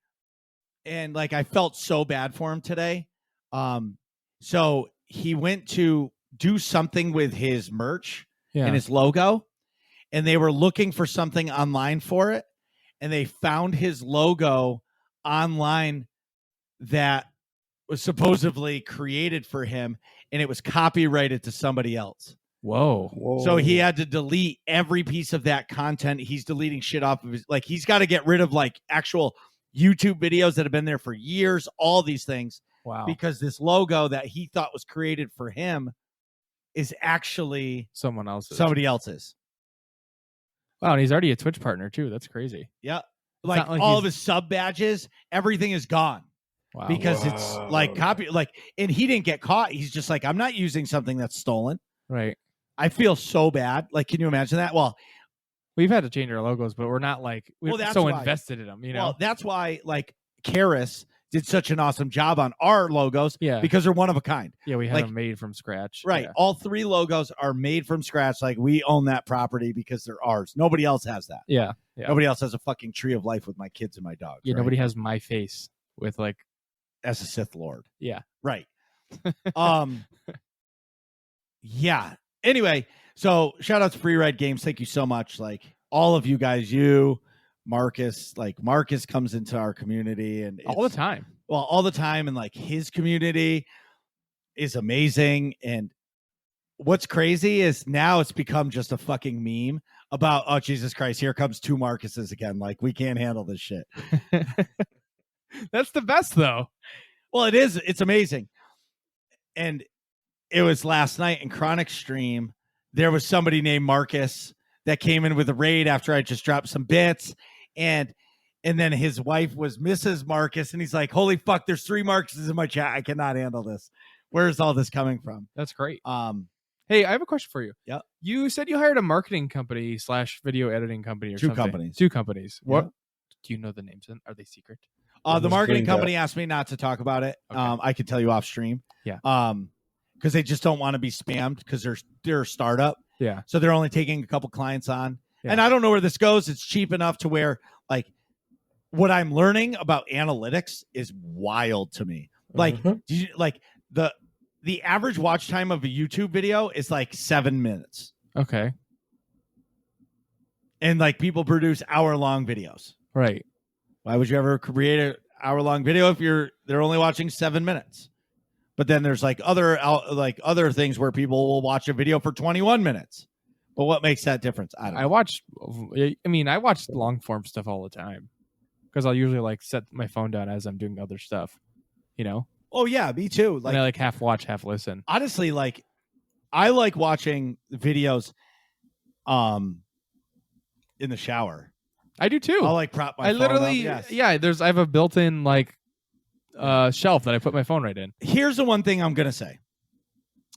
And like, I felt so bad for him today. So he went to do something with his merch and his logo, and they were looking for something online for it. And they found his logo online that was supposedly created for him, and it was copyrighted to somebody else. Whoa. So he had to delete every piece of that content. He's deleting shit off of his, like, he's got to get rid of like actual YouTube videos that have been there for years, all these things. Wow. Because this logo that he thought was created for him is actually somebody else's. Wow, and he's already a Twitch partner too. That's crazy. Yeah. Like all of his sub badges, everything is gone. Wow. Because it's like copy, like, and he didn't get caught. He's just like, I'm not using something that's stolen. Right. I feel so bad. Like, can you imagine that? Well, we've had to change our logos, but we're not like invested in them, you know? Well, that's why like Karis did such an awesome job on our logos. Yeah. Because they're one of a kind. Yeah, we had like, them made from scratch. Right. Yeah. All 3 logos are made from scratch. Like, we own that property because they're ours. Nobody else has that. Yeah. Nobody else has a fucking tree of life with my kids and my dogs. Yeah, right? nobody has my face with like as a Sith Lord. Yeah. Right. Yeah. Anyway, so shout out to Free Ride Games. Thank you so much. Like, all of you guys, you, Marcus, like Marcus comes into our community and all the time. Well, all the time. And like his community is amazing. And what's crazy is now it's become just a fucking meme about, oh, Jesus Christ, here comes 2 Marcuses again. Like, we can't handle this shit. That's the best though. Well, it is. It's amazing. And it was last night in Chronic stream. There was somebody named Marcus that came in with a raid after I just dropped some bits. And then his wife was Mrs. Marcus. And he's like, holy fuck, there's 3 Marcuses in my chat. I cannot handle this. Where's all this coming from? That's great. Hey, I have a question for you. Yeah. You said you hired a marketing company / video editing company or 2 something. companies. 2 companies. What? Yeah. Do you know the names? Are they secret? The marketing company asked me not to talk about it. Okay. I could tell you off stream. Yeah. Because they just don't want to be spammed because they're a startup. Yeah. So they're only taking a couple clients on. Yeah. And I don't know where this goes. It's cheap enough to where, like, what I'm learning about analytics is wild to me. Like, the average watch time of a YouTube video is like 7 minutes. Okay. And like, people produce hour-long videos. Right. Why would you ever create an hour-long video if they're only watching 7 minutes? But then there's like other things where people will watch a video for 21 minutes. But what makes that difference? I don't know. I watch long form stuff all the time because I'll usually like set my phone down as I'm doing other stuff, you know? Oh yeah, me too. Like, and I like half watch, half listen. Honestly, like, I like watching videos in the shower. I do too. I'll like prop my phone literally up. Yes. Yeah, I have a built-in like shelf that I put my phone right in. Here's the one thing I'm gonna say.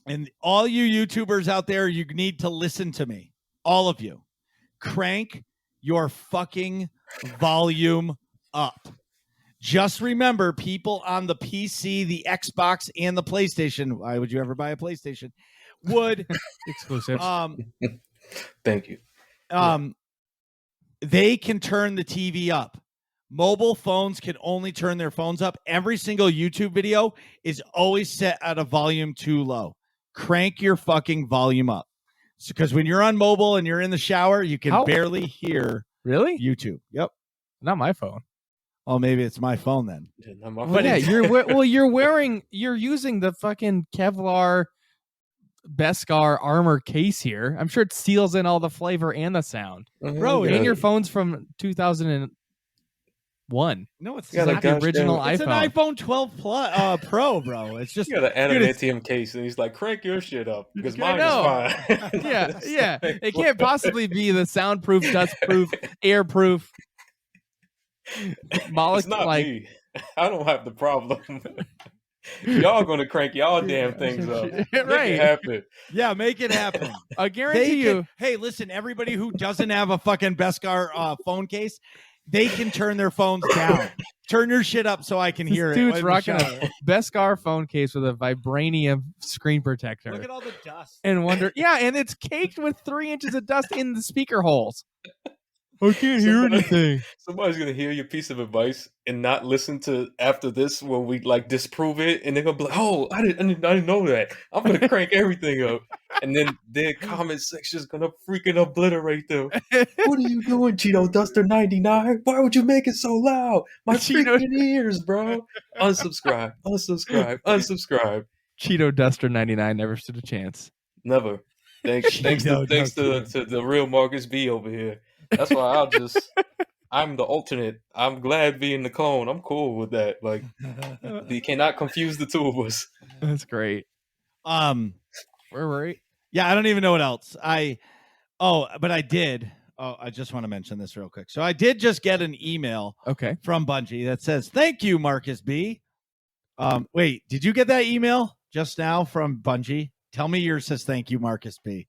And all you YouTubers out there, you need to listen to me. All of you. Crank your fucking volume up. Just remember, people on the PC, the Xbox, and the PlayStation, why would you ever buy a PlayStation? Would exclusive. Thank you. they can turn the TV up. Mobile phones can only turn their phones up. Every single YouTube video is always set at a volume too low. Crank your fucking volume up. Because when you're on mobile and you're in the shower, you can barely hear YouTube. Yep. Not my phone. Oh, maybe it's my phone then. Yeah, not my But phone. you're using the fucking Kevlar Beskar armor case here. I'm sure it seals in all the flavor and the sound. Bro, And your phone's from 2001. No, it's got not the original It's iPhone. an iPhone 12 Plus, Pro, bro. It's just You got an adamantium case, and he's like, crank your shit up because mine is fine. Yeah. It can't possibly be the soundproof, dustproof, airproof. It's not me. I don't have the problem. Y'all gonna crank y'all damn things up. Make it happen. Yeah, make it happen. I guarantee you. Hey, listen, everybody who doesn't have a fucking Beskar phone case, they can turn their phones down. Turn your shit up so I can hear it. Dude's rocking a Beskar phone case with a vibranium screen protector. Look at all the dust. And and it's caked with 3 inches of dust in the speaker holes. I can't hear anything. Somebody's gonna hear your piece of advice and not listen to after this when we like disprove it, and they're gonna be like, "Oh, I didn't know that. I'm gonna crank everything up," and then their comment section is gonna freaking obliterate them. What are you doing, Cheeto Duster 99? Why would you make it so loud? My freaking ears, bro. Unsubscribe. Cheeto Duster 99 never stood a chance. Never. Thanks to the real MarcusB over here. That's why I'm the alternate. I'm glad being the clone. I'm cool with that. Like, you cannot confuse the two of us. That's great. Where were we? Yeah, I don't even know what else. But I did. Oh, I just want to mention this real quick. So I did just get an email from Bungie that says, "Thank you, MarcusB." Wait, did you get that email just now from Bungie? Tell me yours says, "Thank you, MarcusB."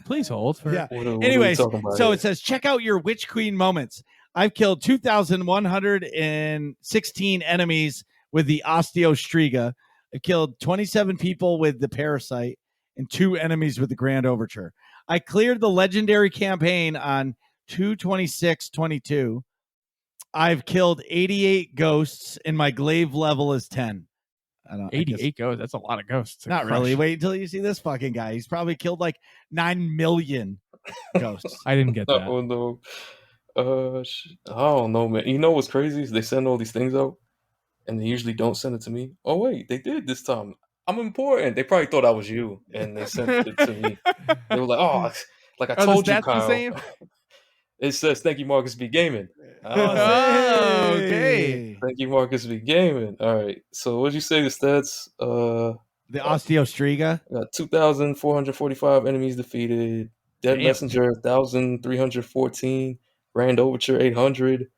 Please hold. Anyways, so it says, check out your Witch Queen moments. I've killed 2,116 enemies with the Osteostriga. I killed 27 people with the Parasite and 2 enemies with the Grand Overture. I cleared the legendary campaign on 2/26/22. I've killed 88 ghosts and my glaive level is 10. 88 ghosts. That's a lot of ghosts. Not really. Wait until you see this fucking guy. He's probably killed like 9 million ghosts. I didn't get that. Oh no. I don't know, man. You know what's crazy is they send all these things out, and they usually don't send it to me. Oh wait, they did this time. I'm important. They probably thought I was you, and they sent it to me. They were like, "Oh, like I told you, Kyle." The same? It says, "Thank you, MarcusB Gaming." Okay. Thank you, MarcusB Gaming. All right. So, what did you say the stats? The Osteostriga. 2,445 enemies defeated. Dead Messenger 1,314. Grand Overture 800.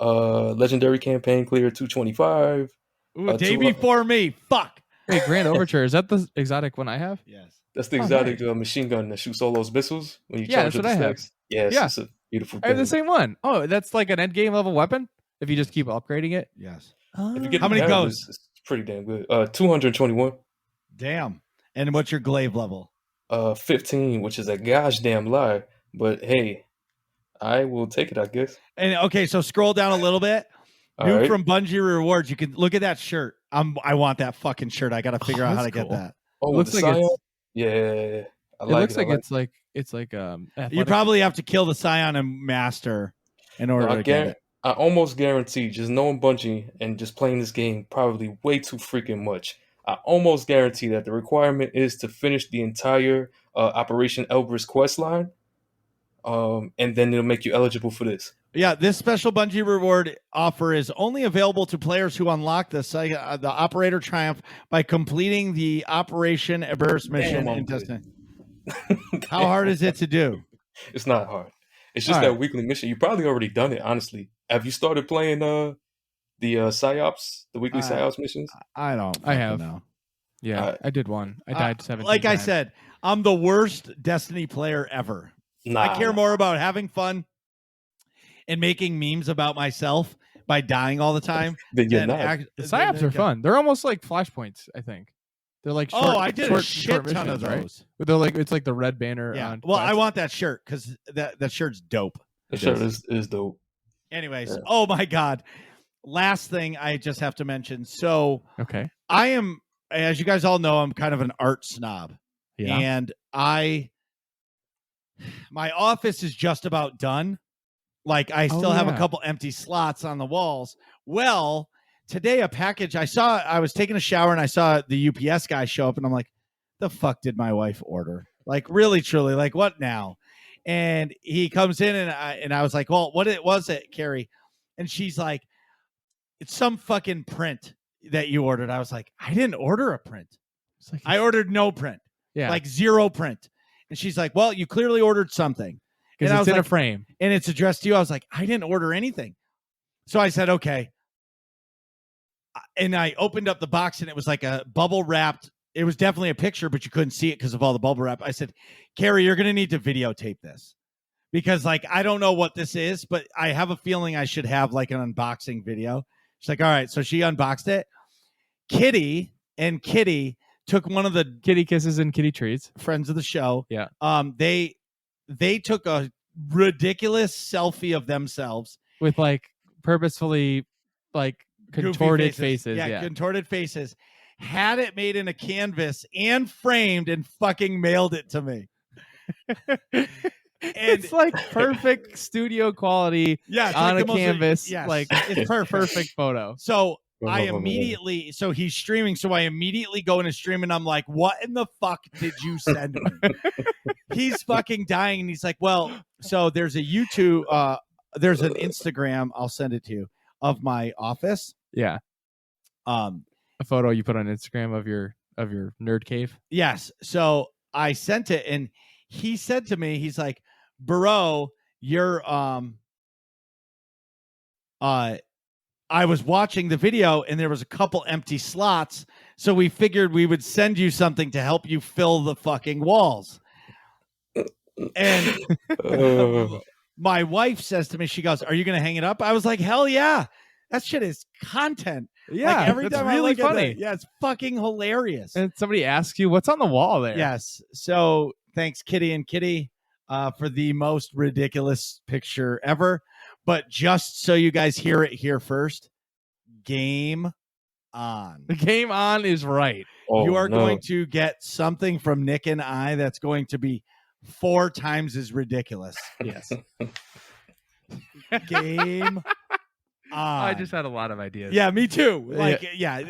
Legendary campaign clear 225. Ooh, day before me. Fuck. Hey, Grand Overture, is that the exotic one I have? Yes. That's the exotic machine gun that shoots all those missiles when you charge that's what I have. Yes, it's a beautiful thing. I have the same one. Oh, that's like an end game level weapon if you just keep upgrading it? Yes. If you get how many ghosts? It's pretty damn good. 221. Damn. And what's your glaive level? 15, which is a gosh damn lie. But hey, I will take it, I guess. And okay, so scroll down a little bit. New from Bungie Rewards. You can look at that shirt. I want that fucking shirt. I got to figure out how to get that. Oh, looks like it looks like it's like you probably have to kill the Scion and Master in order to get it. I almost guarantee, just knowing Bungie and just playing this game probably way too freaking much, I almost guarantee that the requirement is to finish the entire Operation Elbrus quest line, and then it'll make you eligible for this. Yeah, this special Bungie reward offer is only available to players who unlock the Operator Triumph by completing the Operation Elbrus mission in Destiny. How hard is it to do? It's not hard. It's just that weekly mission. You probably already done it, honestly. Have you started playing the PsyOps, the weekly PsyOps missions? I don't. I have. Know. Yeah, I did one. I died 17 Like times. I said, I'm the worst Destiny player ever. I care more about having fun and making memes about myself by dying all the time. Then you're not. The PsyOps are fun. They're almost like flashpoints, I think. They're like short, I did a shit short ton of missions, right? those. But they're like it's like the red banner. Yeah. On Well, I Quest. want that shirt because that shirt's dope. The shirt is dope. Anyways, Yeah. oh my God. Last thing I just have to mention. So Okay. I am, as you guys all know, I'm kind of an art snob. Yeah. And my office is just about done. Like I still have a couple empty slots on the walls. Well, today a package I was taking a shower and I saw the UPS guy show up and I'm like, the fuck did my wife order? Like really, truly, like what now? And he comes in and I was like, well, what was it, Carrie? And she's like, it's some fucking print that you ordered. I was like, I didn't order a print. It's like, I ordered no print. Yeah. Like zero print. And she's like, well, you clearly ordered something. Because And I it's was in like, a frame. And it's addressed to you. I was like, I didn't order anything. So I said, okay. And I opened up the box and it was like a bubble wrapped. It was definitely a picture, but you couldn't see it because of all the bubble wrap. I said, Carrie, you're going to need to videotape this because like, I don't know what this is, but I have a feeling I should have like an unboxing video. She's like, all right. So she unboxed it. Kitty took one of the Kitty kisses and kitty treats. friends of the show. Yeah. They took a ridiculous selfie of themselves With like purposefully like contorted faces. Yeah, contorted faces. Had it made in a canvas and framed and fucking mailed it to me. It's like perfect studio quality on a canvas. Yes, like it's perfect photo. So so he's streaming. So I immediately go in his stream and I'm like, what in the fuck did you send me? He's fucking dying. And he's like, well, so there's a YouTube, there's an Instagram, I'll send it to you, of my office. Yeah. A photo you put on Instagram of your nerd cave. Yes. So I sent it and he said to me, he's like, bro, you're I was watching the video and there was a couple empty slots. So we figured we would send you something to help you fill the fucking walls. And my wife says to me, she goes, are you going to hang it up? I was like, hell yeah. That shit is content. Yeah. Like every time really I look funny. at it, yeah, it's fucking hilarious. And somebody asks you, what's on the wall there? Yes. So thanks, Kitty and Kitty, for the most ridiculous picture ever. But just so you guys hear it here first, game on. The game on is right. You are going to get something from Nick and I that's going to be 4 times as ridiculous. Yes. Game on. I just had a lot of ideas. Yeah, me too. Like, yeah.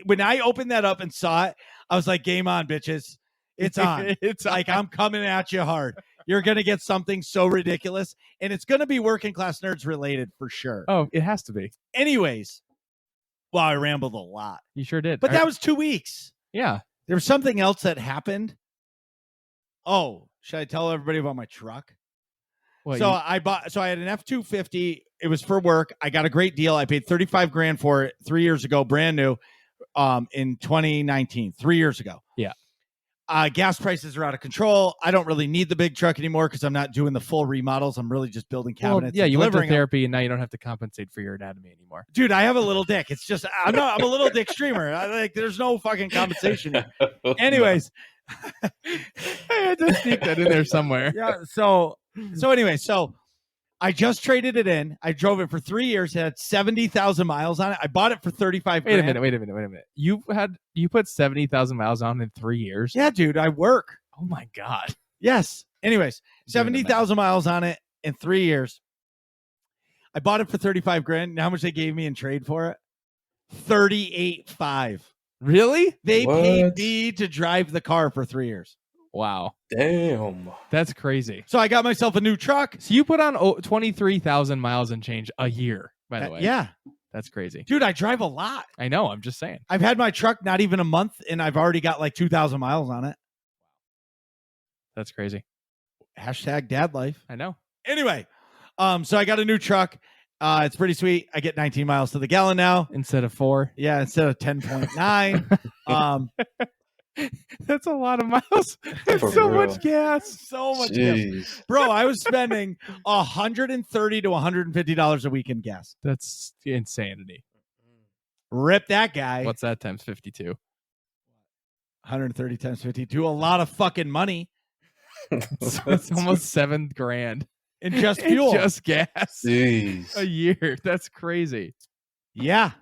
When I opened that up and saw it, I was like, game on, bitches. It's on. It's like, I'm coming at you hard. You're going to get something so ridiculous, and it's going to be working class nerds related for sure. Oh, it has to be. Anyways, well, I rambled a lot. You sure did. But that was 2 weeks. Yeah. There was something else that happened. Oh, should I tell everybody about my truck? What, I had an F-250. It was for work. I got a great deal. I paid $35,000 for it 3 years ago, brand new, in 2019, 3 years ago. Yeah. Gas prices are out of control. I don't really need the big truck anymore because I'm not doing the full remodels. I'm really just building cabinets. Well, yeah, you went to therapy and now you don't have to compensate for your anatomy anymore. Dude, I have a little dick. It's just I'm a little dick streamer. There's no fucking compensation. Anyways, I had to sneak that in there somewhere. Yeah. So I just traded it in. I drove it for 3 years. It had 70,000 miles on it. I bought it for $35,000. Wait a minute. You put 70,000 miles on in 3 years? Yeah, dude. I work. Oh my God. Yes. Anyways, 70,000 miles on it in 3 years. I bought it for $35,000. You know how much they gave me in trade for it? $38,500. Really? They paid me to drive the car for 3 years. Wow. Damn. That's crazy. So I got myself a new truck. So you put on 23,000 miles and change a year, by the way. Yeah. That's crazy. Dude, I drive a lot. I know. I'm just saying. I've had my truck not even a month, and I've already got like 2,000 miles on it. That's crazy. Hashtag dad life. I know. Anyway, so I got a new truck. It's pretty sweet. I get 19 miles to the gallon now. Instead of 4. Yeah, instead of 10.9. That's a lot of miles. That's so much gas. So much gas. Bro, I was spending $130 to $150 a week in gas. That's insanity. Rip that guy. What's that times 52? 130 times 50. Do a lot of fucking money So it's almost $7,000 in just fuel. just gas Jeez. a year. That's crazy. Yeah.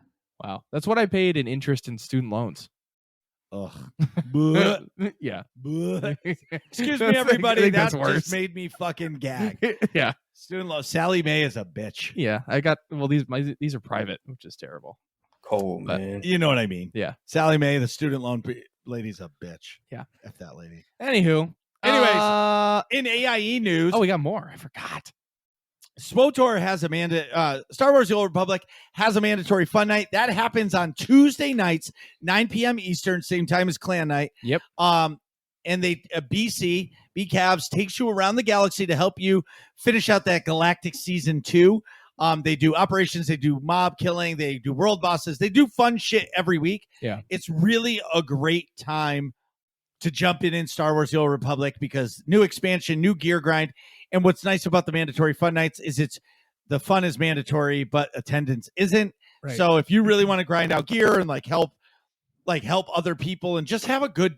Wow. That's what I paid in interest in student loans. Ugh. Bleh. Yeah. Bleh. Excuse That's- me, everybody. I think That that's worse. just made me fucking gag. Yeah. Student loan. Sally Mae is a bitch. Yeah. I got, well, these are private, which is terrible. Cold, But- man. You know what I mean? Yeah. Sally Mae, the student loan lady's a bitch. Yeah. F that lady. Anywho. Anyways, in AIE news, Oh, we got more. I forgot. SWTOR has Star Wars: The Old Republic has a mandatory fun night that happens on Tuesday nights, 9 p.m. Eastern, same time as Clan Night. Yep. And they BCAVs takes you around the galaxy to help you finish out that Galactic Season 2. They do operations, they do mob killing, they do world bosses, they do fun shit every week. Yeah. It's really a great time to jump in Star Wars: The Old Republic because new expansion, new gear grind. And what's nice about the mandatory fun nights is the fun is mandatory, but attendance isn't. Right. So if you really want to grind out gear and help other people and just have a good,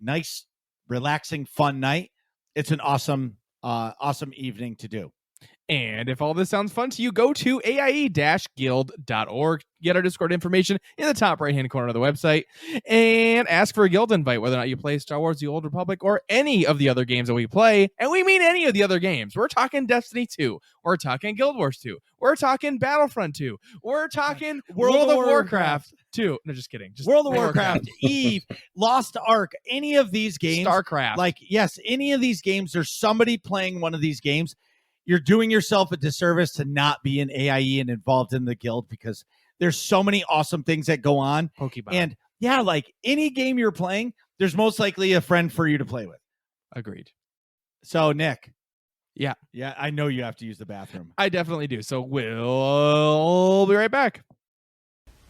nice, relaxing, fun night, it's an awesome evening to do. And if all this sounds fun to you, go to aie-guild.org. Get our Discord information in the top right-hand corner of the website and ask for a guild invite, whether or not you play Star Wars: The Old Republic or any of the other games that we play. And we mean any of the other games. We're talking Destiny 2. We're talking Guild Wars 2. We're talking Battlefront 2. We're talking World of Warcraft 2. No, just kidding. Just World of Warcraft, Eve, Lost Ark, any of these games. StarCraft. Yes, any of these games, there's somebody playing one of these games. You're doing yourself a disservice to not be in AIE and involved in the guild because there's so many awesome things that go on. Pokemon. And yeah, any game you're playing, there's most likely a friend for you to play with. Agreed. So, Nick. Yeah. Yeah, I know you have to use the bathroom. I definitely do. So we'll be right back.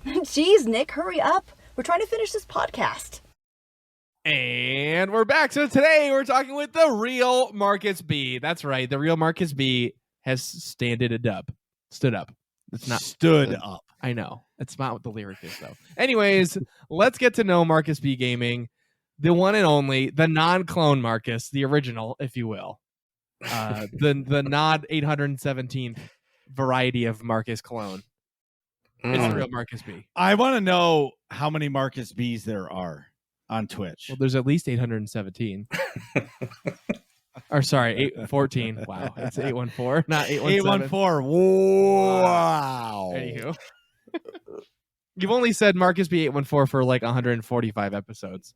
Jeez, Nick, hurry up. We're trying to finish this podcast. And we're back. So today we're talking with the real MarcusB. That's right. The real MarcusB has stood up. It's not stood up. I know. It's not what the lyric is, though. Anyways, let's get to know MarcusB Gaming, the one and only, the non-clone Marcus, the original, if you will. The not 817th variety of Marcus clone. It's the real MarcusB. I want to know how many MarcusBs there are on Twitch. Well, there's at least 817. Or sorry, 814. Wow, it's 814, not 817. 814. Wow. Anywho, you've only said MarcusB 814 for 145 episodes.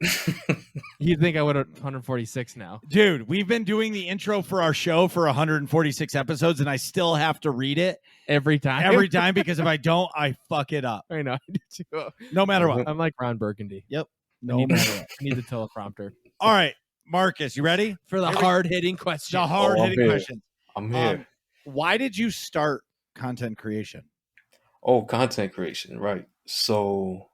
You'd think I would have 146 now. Dude, we've been doing the intro for our show for 146 episodes, and I still have to read it every time. Because if I don't, I fuck it up. I know. I do too. No matter what. I'm like Ron Burgundy. Yep. No matter what. I need the teleprompter. All right, Marcus, you ready For the hard-hitting question. The hard-hitting here. question. I'm here. Why did you start content creation? Oh, content creation, right. So,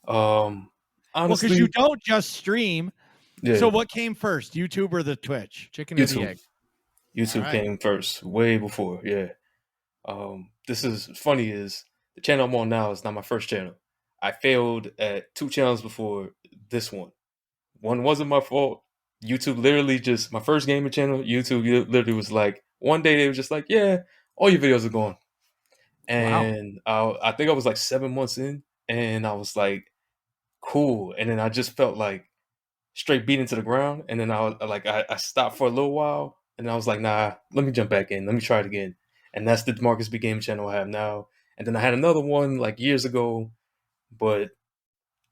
honestly, Because you don't just stream. yeah, So what came first, YouTube or the Twitch? Chicken or the YouTube. egg? YouTube All right. came first, way before, yeah. This is funny is the channel I'm on now is not my first channel. I failed at 2 channels before this one. One wasn't my fault. YouTube literally just, my first gaming channel, YouTube literally was like, one day they were just like, yeah, all your videos are gone. And I think I was 7 months in, and I was like, cool. And then I just felt straight beat into the ground. And then I stopped for a little while, and I was like, nah, let me jump back in. Let me try it again. And that's the MarcusB Gaming channel I have now. And then I had another one years ago, but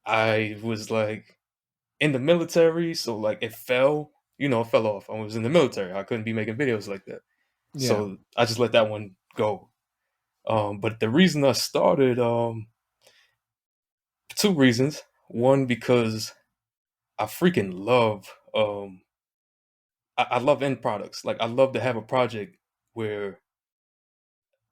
I was in the military, so it fell, it fell off. I was in the military. I couldn't be making videos like that. Yeah. So I just let that one go. But the reason I started, 2 reasons. One, because I freaking love, I love end products. I love to have a project where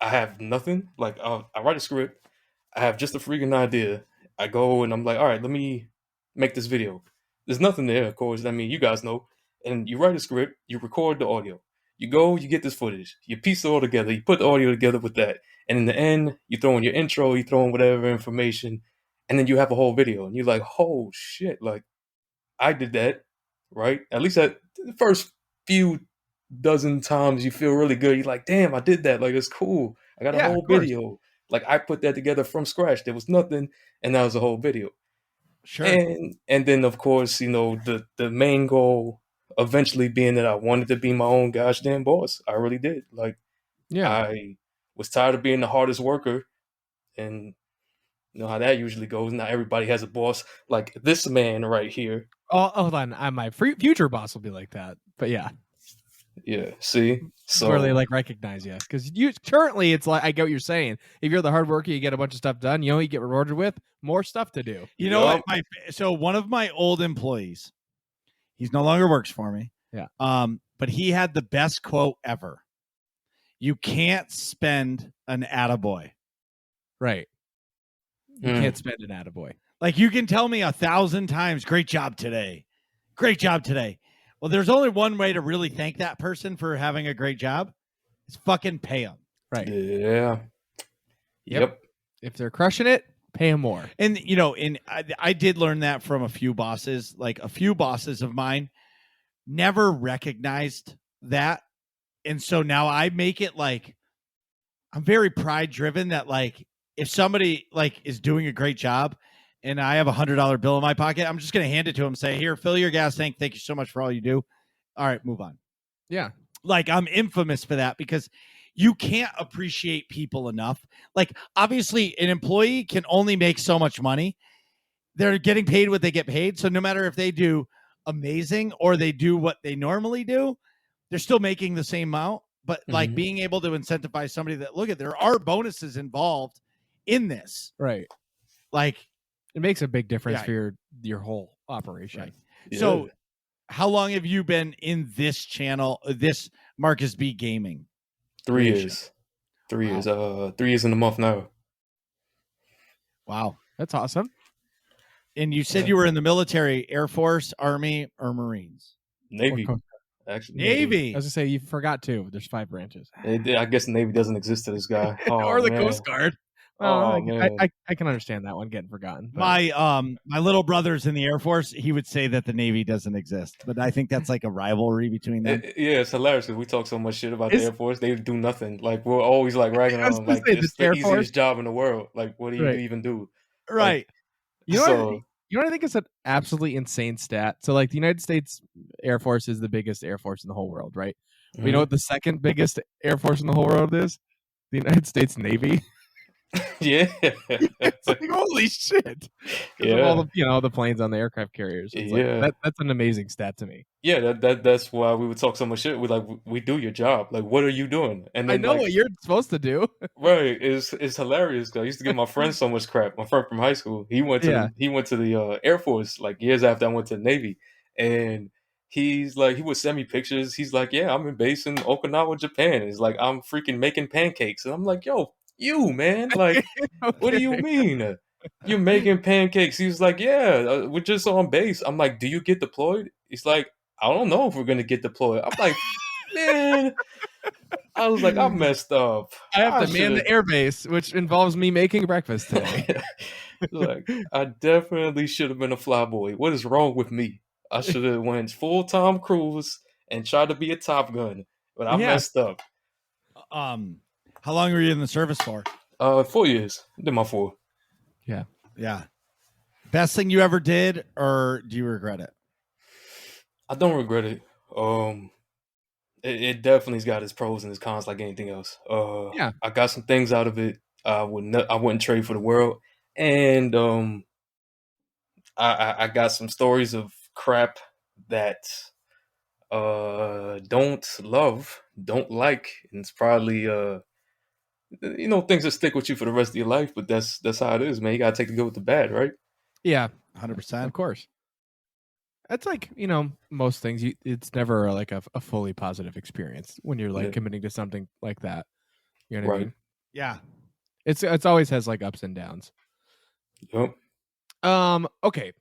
I have nothing. I write a script. I have just a freaking idea. I go and I'm like, all right, let me make this video. There's nothing there, of course. I mean, you guys know. And you write a script, you record the audio. You go, you get this footage, you piece it all together, you put the audio together with that. And in the end, you throw in your intro, you throw in whatever information, and then you have a whole video. And you're like, oh shit, I did that, right? At least at the first few dozen times you feel really good. You're like, damn, I did that. Like, it's cool. I got a Yeah, whole of course. video. Like, I put that together from scratch. There was nothing, and that was a whole video. Sure. And then, of course, the main goal eventually being that I wanted to be my own gosh damn boss. I really did. Like, Yeah. I was tired of being the hardest worker, and you know how that usually goes. Not everybody has a boss like this man right here. Oh, hold on. My future boss will be like that. But yeah, Yeah, see? So where they like recognize you, because you currently it's like I get what you're saying. If you're the hard worker, you get a bunch of stuff done. You know, you get rewarded with more stuff to do. You know what? So one of my old employees, he's no longer works for me. Yeah. But he had the best quote ever. You can't spend an attaboy. Right. You can't spend an attaboy. Like, you can tell me 1,000 times, great job today. Great job today. Well, there's only one way to really thank that person for having a great job. It's fucking pay them. Right. Yeah. Yep. If they're crushing it, pay them more. And, you know, I did learn that from a few bosses. Like, a few bosses of mine never recognized that. And so now I make it like, I'm very pride driven that, like, if somebody like is doing a great job and I have $100 bill in my pocket, I'm just going to hand it to him and say, here, fill your gas tank. Thank you so much for all you do. All right, move on. Yeah. Like, I'm infamous for that because you can't appreciate people enough. Like, obviously an employee can only make so much money. They're getting paid what they get paid. So no matter if they do amazing or they do what they normally do, they're still making the same amount. But like being able to incentivize somebody that, look at, there are bonuses involved in this. Right. Like, it makes a big difference for your whole operation. Right. Yeah. So how long have you been in this channel, this MarcusB Gaming? 3 years. 3 years. 3 years in a month now. Wow. That's awesome. And you said you were in the military, Air Force, Army, or Marines? Navy. Actually, Navy. I was gonna say, you forgot too. There's 5 branches. I guess the Navy doesn't exist to this guy. Oh, or the man. Coast Guard. Oh, man. I can understand that one getting forgotten. But. My little brother's in the Air Force. He would say that the Navy doesn't exist, but I think that's like a rivalry between them. Yeah, it's hilarious because we talk so much shit about the Air Force. They do nothing. Like, we're always like ragging on them. Like, it's the easiest job in the world. Like, what do you even do? Right. Like, you know what I think is an absolutely insane stat? So, like, the United States Air Force is the biggest Air Force in the whole world, right? Mm-hmm. You know what the second biggest Air Force in the whole world is? The United States Navy. Yeah. It's like, holy shit. Yeah. All the, the planes on the aircraft carriers. It's like, that's an amazing stat to me. Yeah, that's why we would talk so much shit. We do your job. Like, what are you doing? And then, I know what you're supposed to do. Right. It's hilarious. I used to give my friend so much crap. My friend from high school. He went to the Air Force like years after I went to the Navy. And he's like, he would send me pictures. He's like, yeah, I'm in base in Okinawa, Japan. It's like, I'm freaking making pancakes. And I'm like, yo, you, man, like, what do you mean? You're making pancakes. He was like, yeah, we're just on base. I'm like, do you get deployed? He's like, I don't know if we're going to get deployed. I'm like, man, I was like, I messed up. I have to man the airbase, which involves me making breakfast today. Like, I definitely should have been a flyboy. What is wrong with me? I should have went full Tom Cruise and tried to be a Top Gun, but I messed up. How long were you in the service for? 4 years. I did my 4. Yeah. Best thing you ever did, or do you regret it? I don't regret it. It definitely's got its pros and its cons like anything else. I got some things out of it I wouldn't trade for the world, and I got some stories of crap that don't like, and it's probably things that stick with you for the rest of your life. But that's how it is, man. You gotta take the good with the bad, right? Yeah, 100%. Of course. That's like, most things. It's never like a fully positive experience when you're like committing to something like that. You know what I mean? Yeah. It's always has like ups and downs. Yep. Okay.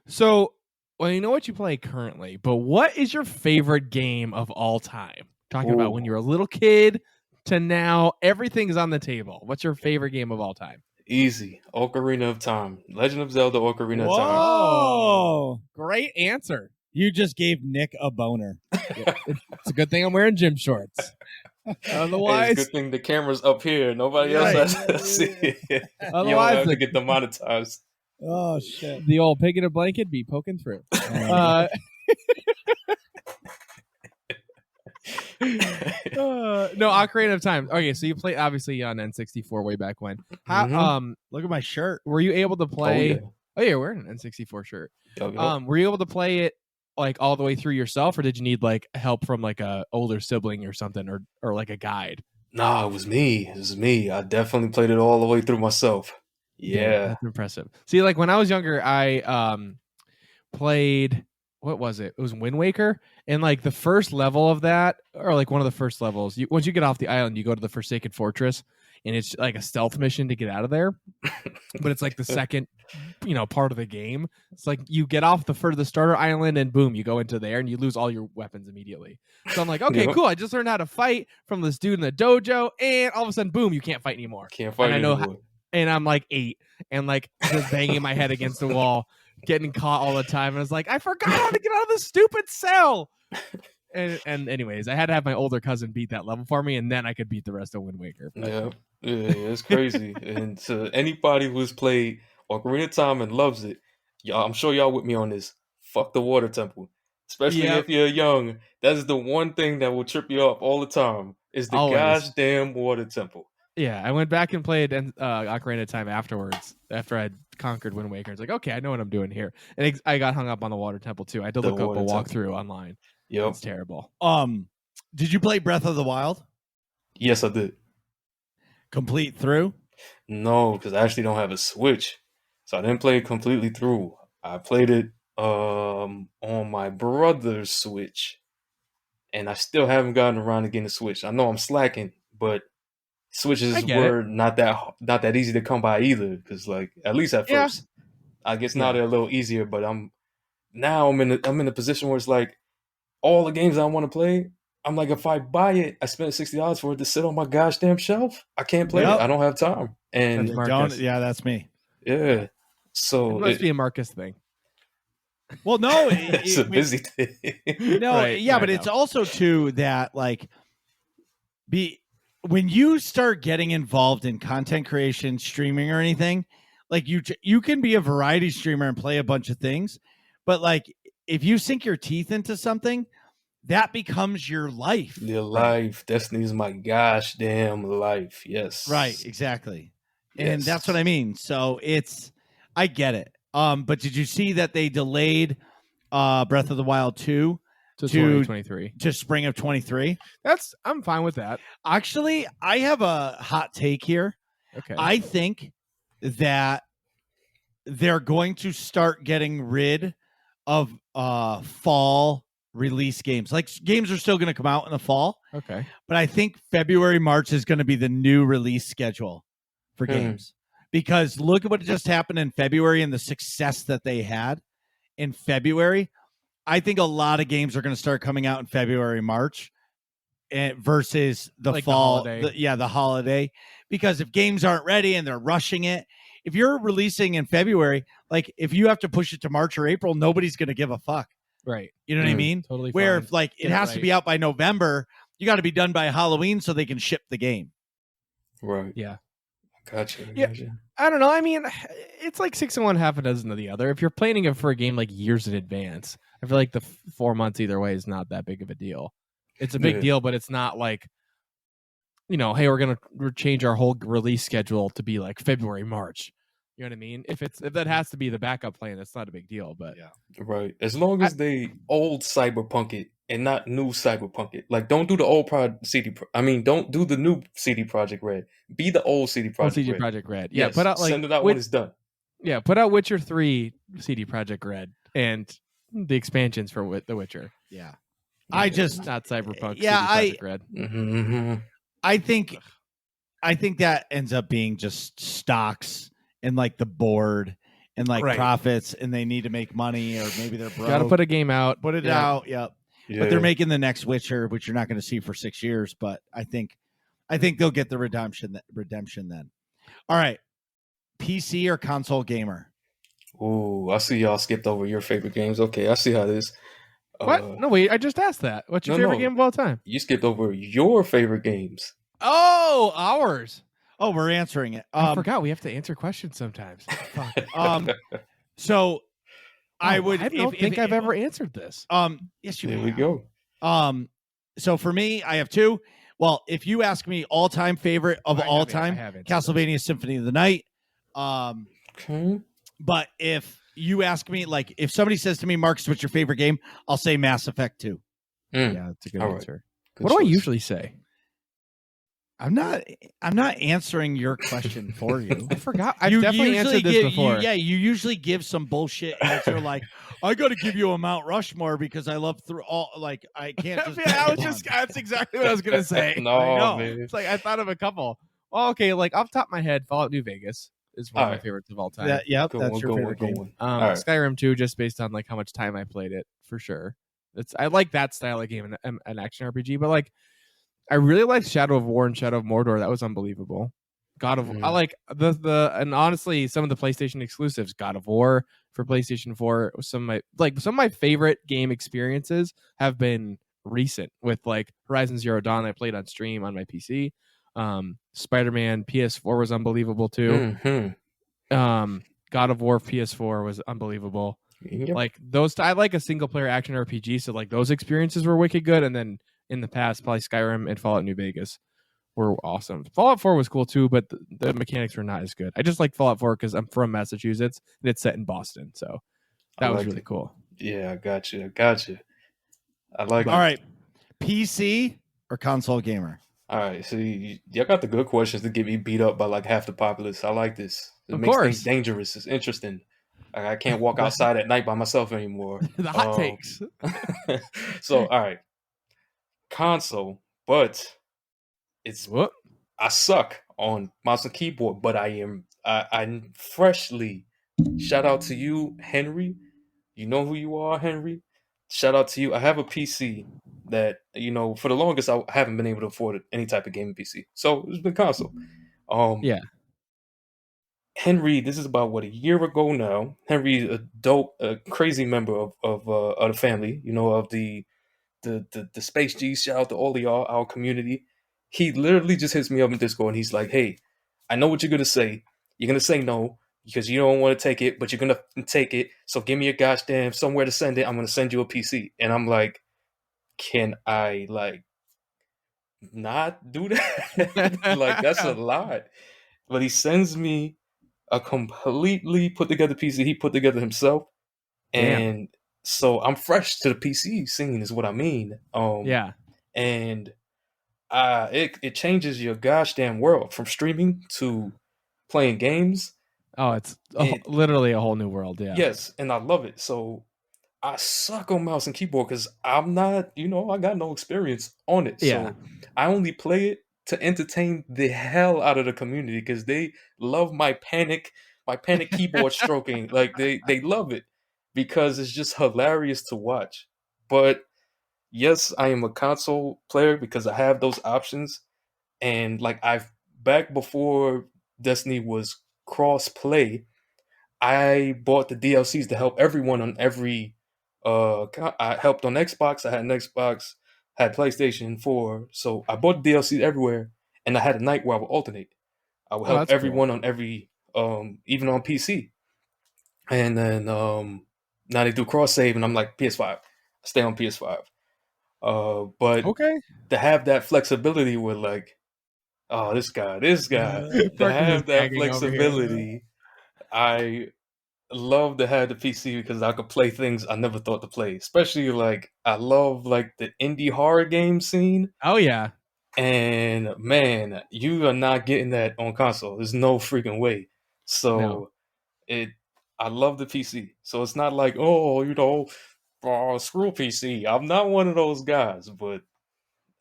So, well, you know what you play currently, but what is your favorite game of all time? Talking about when you were a little kid to now, everything's on the table. What's your favorite game of all time? Easy. Ocarina of Time. Legend of Zelda Ocarina of Time. Whoa! Great answer. You just gave Nick a boner. It's a good thing I'm wearing gym shorts. Hey, Otherwise, it's a good thing the camera's up here. Nobody else has to see it. You don't Otherwise, have the- to get demonetized. Oh shit! the old pig in a blanket be poking through. No, Ocarina of Time. Okay, so you play obviously on N64 way back when. How Mhm. Look at my shirt. were you able to play? Oh, Oh yeah, we're in an N64 shirt. yeah. Yup. Were you able to play it like all the way through yourself, or did you need like help from like a older sibling or something, or like a guide? Nah, it was me. It was me. I definitely played it all the way through myself. Damn, Yeah. that's impressive. See, like when I was younger, I played, what was it? It was Wind Waker, and like the first level of that, or like one of the first levels. Once you get off the island, you go to the Forsaken Fortress, and it's like a stealth mission to get out of there. But it's like the second, part of the game. It's like you get off the starter island, and boom, you go into there, and you lose all your weapons immediately. So I'm like, okay, Yep. cool. I just learned how to fight from this dude in the dojo, and all of a sudden, boom, you can't fight anymore. Can't fight I know anymore. And I'm like 8, and like just banging my head against the wall, getting caught all the time. And I was like, I forgot how to get out of this stupid cell. And anyways, I had to have my older cousin beat that level for me, and then I could beat the rest of Wind Waker. Yeah, it's crazy. And to anybody who's played Ocarina of Time and loves it, y'all, I'm sure y'all with me on this. Fuck the water temple. Especially Yep. if you're young. That is the one thing that will trip you up all the time. Is the Always. goddamn water temple. Yeah, I went back and played Ocarina of Time afterwards, after I'd conquered Wind Waker. It's like, okay, I know what I'm doing here. And I got hung up on the water temple too. I had to The look up a water temple. walkthrough online. Yep. It's terrible. Did you play Breath of the Wild Yes, I did. complete through? No, because I actually don't have a Switch. So I didn't play it completely through. I played it on my brother's Switch. And I still haven't gotten around to getting a Switch. I know I'm slacking, but Switches I get were not that easy to come by either. Because like at least at Yeah. first, I guess now they're a little easier. But I'm in a position where it's like all the games I want to play. I'm like, if I buy it, I spend $60 for it to sit on my gosh damn shelf. I can't play Yep. it. I don't have time. And That's Marcus. That's me. yeah, so It must be a Marcus thing. Well, no, it's a busy thing. No, Right, yeah, I but it's know. also too that like when you start getting involved in content creation, streaming, or anything, like you can be a variety streamer and play a bunch of things, but like if you sink your teeth into something, that becomes your life. Your life. Destiny is my gosh damn life. Yes. Right, exactly. And Yes. that's what I mean. So I get it. But did you see that they delayed Breath of the Wild 2 To to 2023. to spring of 23? I'm fine with that. Actually, I have a hot take here. Okay. I think that they're going to start getting rid of fall release games. Like games are still going to come out in the fall, okay. but I think February, March is going to be the new release schedule for games. Because look at what just happened in February and the success that they had in February. I think a lot of games are going to start coming out in February, March, versus the Like the fall. holiday. The holiday. Because if games aren't ready and they're rushing it, if you're releasing in February, like if you have to push it to March or April, nobody's going to give a fuck. Right. You know what I mean? Totally Where fine. if like Get it it has to right. be out by November, you got to be done by Halloween so they can ship the game. Right. Yeah. Gotcha. Yeah. Gotcha. I don't know. I mean, it's like 6 of one, half a dozen of the other. If you're planning it for a game like years in advance, I feel like the 4 months either way is not that big of a deal. It's a big Yeah. deal, but it's not like, hey, we're gonna change our whole release schedule to be like February, March. You know what I mean? If that has to be the backup plan, that's not a big deal. But Yeah. Right. As long as they old cyberpunk it and not new cyberpunk it. Like don't do the old don't do the new CD Projekt Red. Be the old CD Projekt CD Red. Projekt Red, yeah, Yes. put out like send it out when it's done. yeah, put out Witcher 3 CD Projekt Red and the expansions for The Witcher. Yeah. I just Not Cyberpunk. Yeah, CD Projekt Red. Mm-hmm. I think that ends up being just stocks and like the board and like Right. profits, and they need to make money, or maybe they're broke. Got to put a game out. Put it Yeah. out. Yep. Yeah. But they're making the next Witcher, which you're not going to see for 6 years. But I think they'll get the redemption then. All right. PC or console gamer? Ooh, I see y'all skipped over your favorite games. Okay, I see how this. What? No, wait. I just asked that. What's your favorite game of all time? You skipped over your favorite games. Oh, ours. Oh, we're answering it. I forgot we have to answer questions sometimes. So I would. I don't think I've ever answered this. Yes, you There have. we go. So for me, I have two. Well, if you ask me all-time favorite of all time, Castlevania Symphony of the Night. Okay. But if you ask me, like, if somebody says to me, Marcus, what's your favorite game? I'll say Mass Effect 2. Yeah, that's a good All answer. right. What do I usually say? I'm not answering your question for you. I forgot. I've definitely answered this before. You usually give some bullshit answer like, I got to give you a Mount Rushmore because I love through all. Like, I can't just. That's exactly what I was gonna say. No, man. It's like I thought of a couple. Well, okay, like off the top of my head, Fallout New Vegas is one of my favorites of all time. That's your favorite game. Right. Skyrim 2, just based on like how much time I played it, for sure. I like that style of game, an action RPG, but like I really like Shadow of War and Shadow of Mordor. That was unbelievable. God of I like and honestly some of the PlayStation exclusives. God of War for PlayStation 4. Some of my favorite game experiences have been recent with like Horizon Zero Dawn I played on stream on my PC. Spider-Man PS4 was unbelievable too. God of War PS4 was unbelievable. Yep. Like those, I like a single player action RPG, so like those experiences were wicked good. And then in the past, probably Skyrim and Fallout New Vegas were awesome. Fallout 4 was cool too, but the mechanics were not as good. I just like Fallout 4 because I'm from Massachusetts and it's set in Boston, so that was really cool. Yeah, I got you. I like. All right, PC or console gamer? All right, see, y'all got the good questions to get me beat up by like half the populace. I like this. It makes things dangerous. It's interesting. I can't walk outside at night by myself anymore. The hot takes. So, all right, console, but it's What? I suck on mouse and keyboard, but I'm freshly. Shout out to you, Henry. You know who you are, Henry. Shout out to you. I have a PC that, for the longest I haven't been able to afford any type of gaming PC. So it's been console. Yeah. Henry, this is about a year ago now. Henry, a crazy member of the family, of the Space G. Shout out to all of y'all, our community. He literally just hits me up in Discord and he's like, "Hey, I know what you're gonna say. You're gonna say no because you don't want to take it, but you're gonna take it. So give me a gosh damn somewhere to send it. I'm gonna send you a PC." And I'm like, "Can I not do that?" Like that's a lot. But he sends me a completely put together PC he put together himself. And so I'm fresh to the PC scene is what I mean. And it changes your gosh damn world from streaming to playing games. Oh, it's literally a whole new world. Yeah. Yes, and I love it. So I suck on mouse and keyboard because I'm not, I got no experience on it. Yeah. So I only play it to entertain the hell out of the community because they love my panic keyboard stroking. Like they love it because it's just hilarious to watch. But yes, I am a console player because I have those options. And back before Destiny was cross play, I bought the DLCs to help everyone on every. I helped on Xbox. I had an Xbox, had PlayStation 4, so I bought the DLCs everywhere, and I had a night where I would alternate. I would help everyone on every, even on PC, and then now they do cross save, and I'm like PS5. I stay on PS5. But to have that flexibility with this guy, to have that flexibility, I love to have the PC because I could play things I never thought to play. Especially I love the indie horror game scene. Oh yeah. And man, you are not getting that on console. There's no freaking way. So I love the PC. So it's not like, screw PC. I'm not one of those guys, but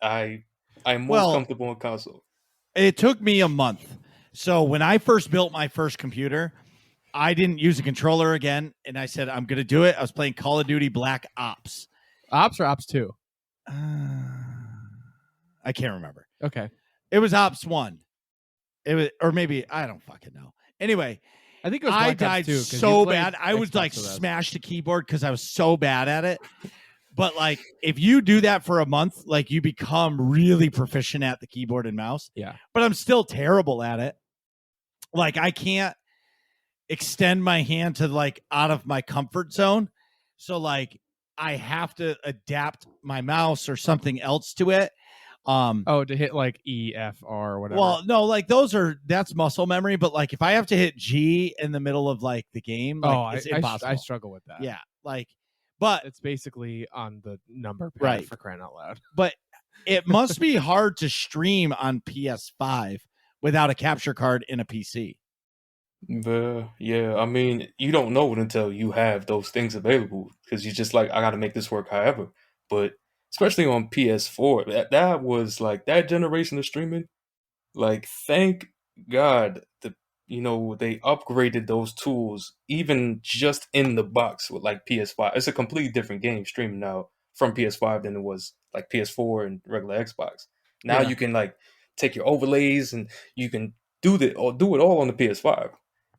I'm most comfortable on console. It took me a month. So when I first built my first computer, I didn't use a controller again, and I said, I'm going to do it. I was playing Call of Duty Black Ops. Ops or Ops 2? I can't remember. Okay. It was Ops 1. It was, or maybe, I don't fucking know. Anyway, I think it was I Black Ops died 2, 'cause you so played bad. I would Xbox like with us. smash the keyboard because I was so bad at it. But like, if you do that for a month, like you become really proficient at the keyboard and mouse. Yeah. But I'm still terrible at it. Like I can't extend my hand to like out of my comfort zone. So like I have to adapt my mouse or something else to it. To hit like E, F, R, or whatever. Well, no, like that's muscle memory, but like if I have to hit G in the middle of like the game, like it's impossible. I struggle with that. Yeah, like, but It's basically on the number pad Right. for crying out loud. but it must be hard to stream on PS5 without a capture card in a PC. Yeah, I mean, you don't know it until you have those things available because you're just like, I got to make this work however. But especially on PS4, that was like that generation of streaming. Like, thank God they upgraded those tools even just in the box with like PS5. It's a completely different game streaming now from PS5 than it was like PS4 and regular Xbox. Now Yeah. you can like take your overlays and you can do it all on the PS5.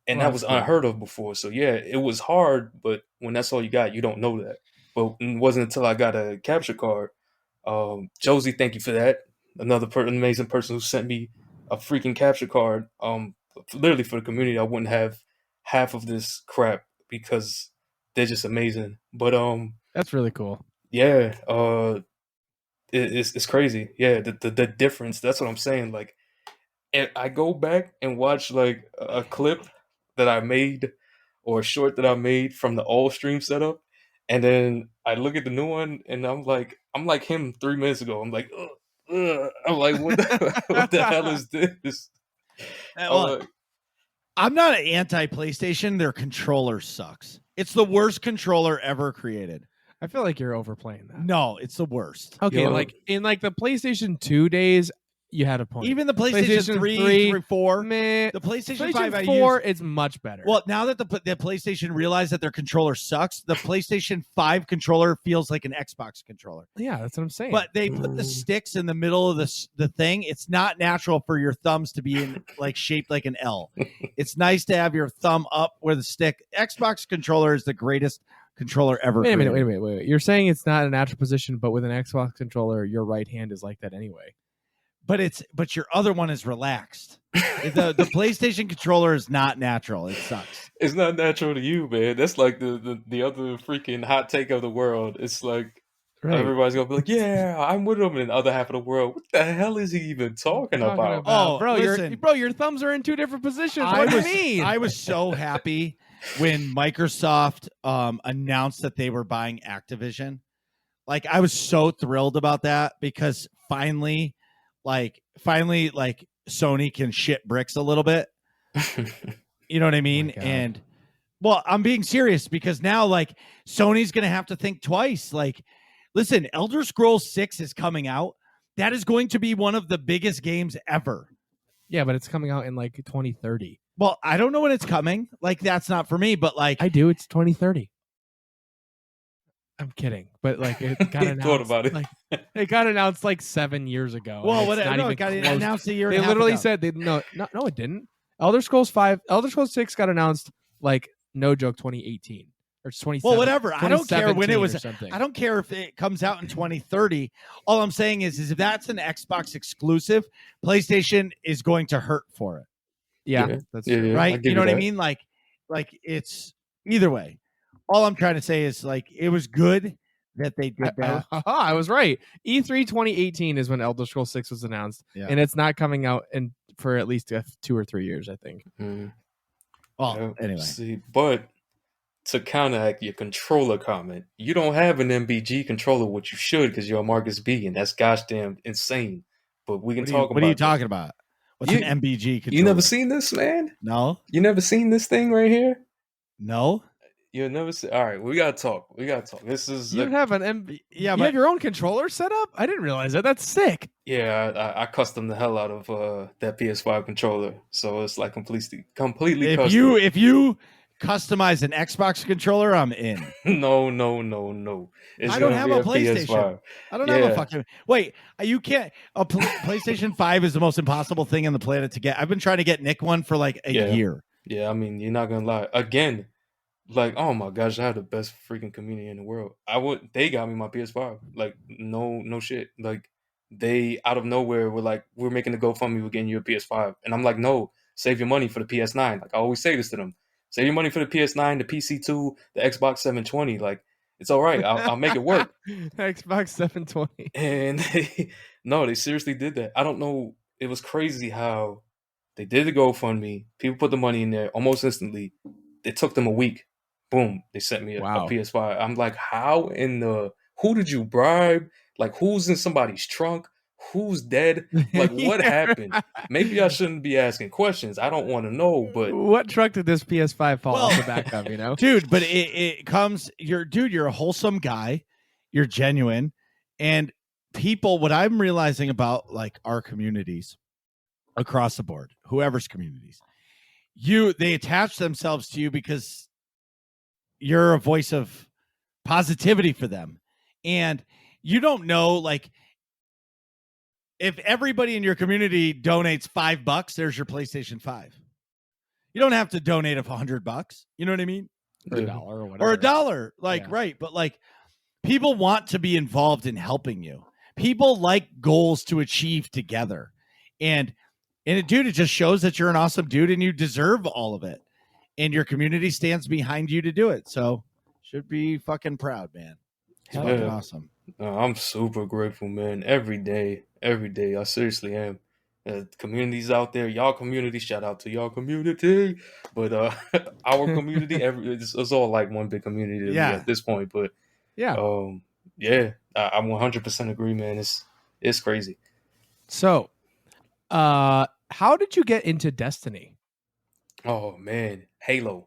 And Well, that was that's cool. unheard of before. So yeah, it was hard, but when that's all you got, you don't know that. But it wasn't until I got a capture card. Josie, thank you for that. Another amazing person who sent me a freaking capture card. Literally for the community, I wouldn't have half of this crap because they're just amazing. But That's really cool. yeah, it's crazy. Yeah, the difference. That's what I'm saying. Like, and I go back and watch like a clip that I made or a short that I made from the old stream setup, and then I look at the new one and I'm like him 3 minutes ago. I'm like, ugh. I'm like, what the hell is this? Well, I'm not an anti-PlayStation. Their controller sucks. It's the worst controller ever created. I feel like you're overplaying that. No, it's the worst. Okay, Yo. like in like the PlayStation 2 days, you had a point. Even the PlayStation 3, 4, meh. the PlayStation PlayStation 5 I 4 use. is much better. Well, now that the PlayStation realized that their controller sucks, the PlayStation 5 controller feels like an Xbox controller. yeah, that's what I'm saying. But they put the sticks in the middle of the thing. It's not natural for your thumbs to be in like shaped like an L. It's nice to have your thumb up where the stick. Xbox controller is the greatest controller ever. wait a minute. created. You're saying it's not a natural position, but with an Xbox controller, your right hand is like that anyway. But your other one is relaxed. the PlayStation controller is not natural. It sucks. It's not natural to you, man. That's like the other freaking hot take of the world. It's like everybody's gonna be like, yeah, I'm with him in the other half of the world. What the hell is he even talking about? Oh, bro, listen. your thumbs are in two different positions. What do you mean? I was so happy when Microsoft announced that they were buying Activision. Like, I was so thrilled about that because finally, Sony can shit bricks a little bit. You know what I mean? God. And well, I'm being serious because now like Sony's going to have to think twice. Like, listen, Elder Scrolls 6 is coming out. That is going to be one of the biggest games ever. Yeah, but it's coming out in like 2030. Well, I don't know when it's coming. Like, that's not for me, but like I do. It's 2030. I'm kidding, but like it got He announced. thought about it. Like, it got announced like 7 years ago. well, and what it's not no, even it got close. announced a year They and a half literally ago. said no, it didn't. Elder Scrolls 6 got announced like no joke 2018 or 2017. Well, whatever. I don't care when it 2017 was. or something. I don't care if it comes out in 2030. All I'm saying is if that's an Xbox exclusive, PlayStation is going to hurt for it. Yeah, that's Yeah, true. yeah. I'll Right? give You know what I that. mean? Like it's either way. All I'm trying to say is like it was good that they did that. I was right. E3 2018 is when Elder Scrolls 6 was announced, Yeah. and it's not coming out for at least 2 or 3 years, I think. Mm. Well, Yeah. anyway. See, but to counteract your controller comment, you don't have an MBG controller, which you should because you're a MarcusB, and that's gosh damn insane. But we can talk about What are you that. talking about? What's You- an MBG controller? You never seen this, man? No. You never seen this thing right here? No. You'll never see. All right, we gotta talk. This is You have an MB. Yeah, You but have your own controller set up? I didn't realize that. That's sick. I custom the hell out of that PS5 controller, so it's like completely if custom. you customize an Xbox controller, I'm in. No. It's I don't gonna have be a PlayStation. PS5. I don't have a Yeah. fucking wait. You can't. PlayStation 5 is the most impossible thing on the planet to get. I've been trying to get Nick one for like a Yeah. year. Yeah, I mean, you're not gonna lie. Again, like, oh my gosh, I have the best freaking community in the world. They got me my PS5. Like, no shit. Like, they out of nowhere were like, we're making a GoFundMe, we're getting you a PS5. And I'm like, no, save your money for the PS9. Like, I always say this to them. Save your money for the PS9, the PC2, the Xbox 720. Like, it's all right. I'll make it work. Xbox 720. And no, they seriously did that. I don't know. It was crazy how they did the GoFundMe. People put the money in there almost instantly. It took them a week. Boom, they sent me a PS5. I'm like, who did you bribe? Like, who's in somebody's trunk? Who's dead? Like, what happened? Maybe I shouldn't be asking questions. I don't want to know, but what truck did this PS5 fall off the back of, you know? Dude, but it comes, you're a wholesome guy. You're genuine. And people, what I'm realizing about like our communities across the board, whoever's communities, they attach themselves to you because you're a voice of positivity for them. And you don't know, like, if everybody in your community donates $5, there's your PlayStation 5. You don't have to donate $100. You know what I mean? Or $1 or whatever. Or $1. Like, yeah. Right. But like, people want to be involved in helping you. People like goals to achieve together. And dude, it just shows that you're an awesome dude and you deserve all of it. And your community stands behind you to do it. So should be fucking proud, man. It's fucking awesome. I'm super grateful, man. Every day. I seriously am. Communities out there, y'all community, shout out to y'all community. But our community, it's all like one big community to me at this point. But I 100% agree, man. It's crazy. So, how did you get into Destiny? Oh man, Halo.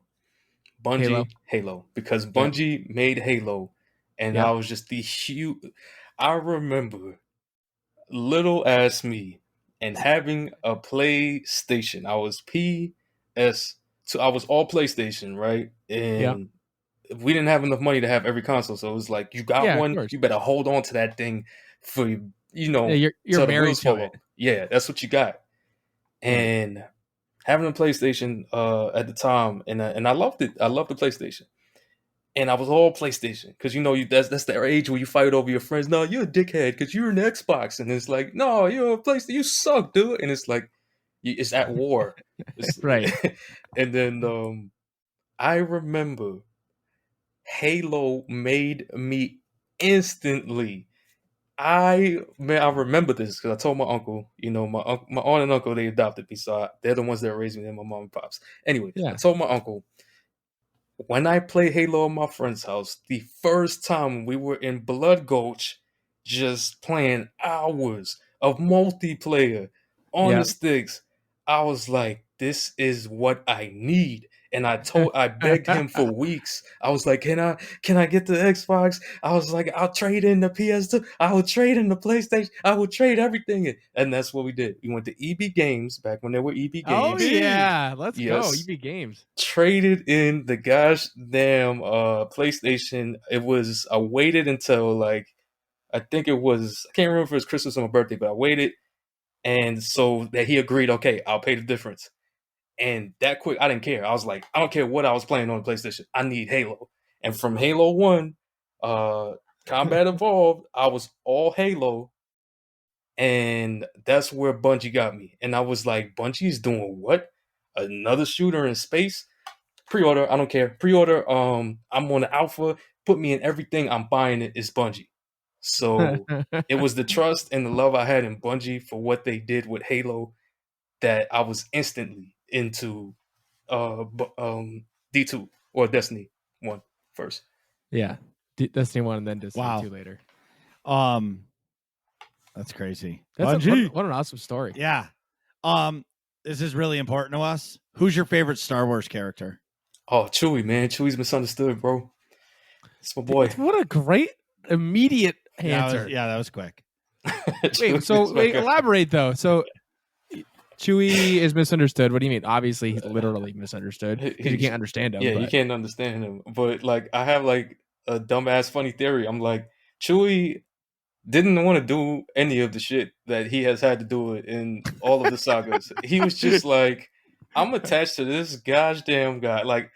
Bungie, Halo. Because Bungie made Halo, and I was just I remember little ass me and having a PlayStation. I was PS2. I was all PlayStation, right? And we didn't have enough money to have every console, so it was like, you got one, you better hold on to that thing for you're married to it. Yeah, that's what you got. And having a PlayStation at the time, and I loved it. I loved the PlayStation. And I was all PlayStation because that's the age where you fight over your friends. No, you're a dickhead because you're an Xbox, and it's like, no, you're a PlayStation. You suck, dude. And it's like, it's at war, right? And then I remember Halo made me instantly. I remember this because I told my uncle. My aunt and uncle, they adopted me, so they're the ones that raised me. They're my mom and pops. Anyway, I told my uncle, when I played Halo at my friend's house, the first time we were in Blood Gulch, just playing hours of multiplayer on the sticks, I was like, this is what I need. And I begged him for weeks. I was like, can I get the Xbox? I was like, I'll trade in the PS2. I will trade in the PlayStation. I will trade everything in. And that's what we did. We went to EB Games back when there were EB Games. Oh yeah, let's go EB Games. Traded in the gosh damn PlayStation. I waited until I think it was, I can't remember if it was Christmas or my birthday, but I waited, and so that he agreed, okay, I'll pay the difference. And that quick, I didn't care. I was like, I don't care what I was playing on the PlayStation. I need Halo. And from Halo 1, Combat Evolved, I was all Halo. And that's where Bungie got me. And I was like, Bungie's doing what? Another shooter in space? Pre-order, I don't care. Pre-order, I'm on the alpha. Put me in everything. I'm buying it. It's Bungie. So it was the trust and the love I had in Bungie for what they did with Halo that I was instantly into D2 or Destiny 1 first. Yeah. Destiny 1 and then Destiny 2 later. That's crazy. What an awesome story. Yeah. This is really important to us. Who's your favorite Star Wars character? Oh, Chewie, man. Chewie's misunderstood, bro. It's my boy. What a great immediate answer. That was quick. Wait, elaborate though. So Chewie is misunderstood. What do you mean? Obviously, he's literally misunderstood because you can't understand him. Yeah, you can't understand him. But I have a dumbass funny theory. I'm like, Chewie didn't want to do any of the shit that he has had to do in all of the sagas. He was just like, I'm attached to this goddamn guy. Like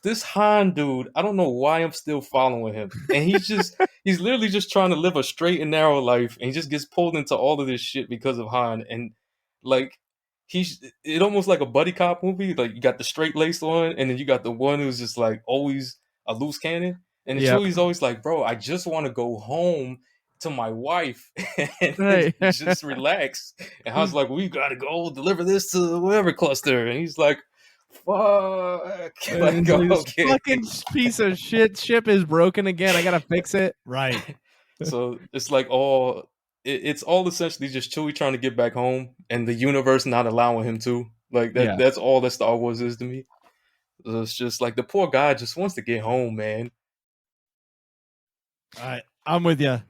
this Han dude, I don't know why I'm still following him. And he's literally just trying to live a straight and narrow life, and he just gets pulled into all of this shit because of Han. And like it almost like a buddy cop movie. Like you got the straight laced one, and then you got the one who's just like always a loose cannon. And Yep. Chewie's always like, bro, I just want to go home to my wife and Right. just relax. And I was like, we gotta go deliver this to whatever cluster. And he's like, fuck. Like, This okay. fucking piece of shit ship is broken again. I gotta fix it. Right. So it's like it's all essentially just Chewie trying to get back home and the universe not allowing him to. Like that. Yeah. That's all that Star Wars is to me. So it's just like the poor guy just wants to get home, man. All right. I'm with you.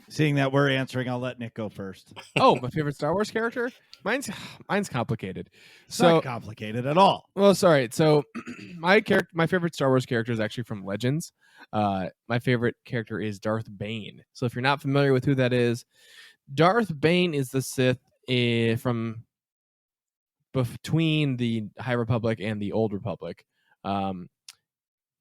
Seeing that we're answering, I'll let Nick go first. Oh, my favorite Star Wars character? Mine's complicated. It's not complicated at all. Well, sorry. So my favorite Star Wars character is actually from Legends. My favorite character is Darth Bane. So if you're not familiar with who that is, Darth Bane is the Sith from between the High Republic and the Old Republic,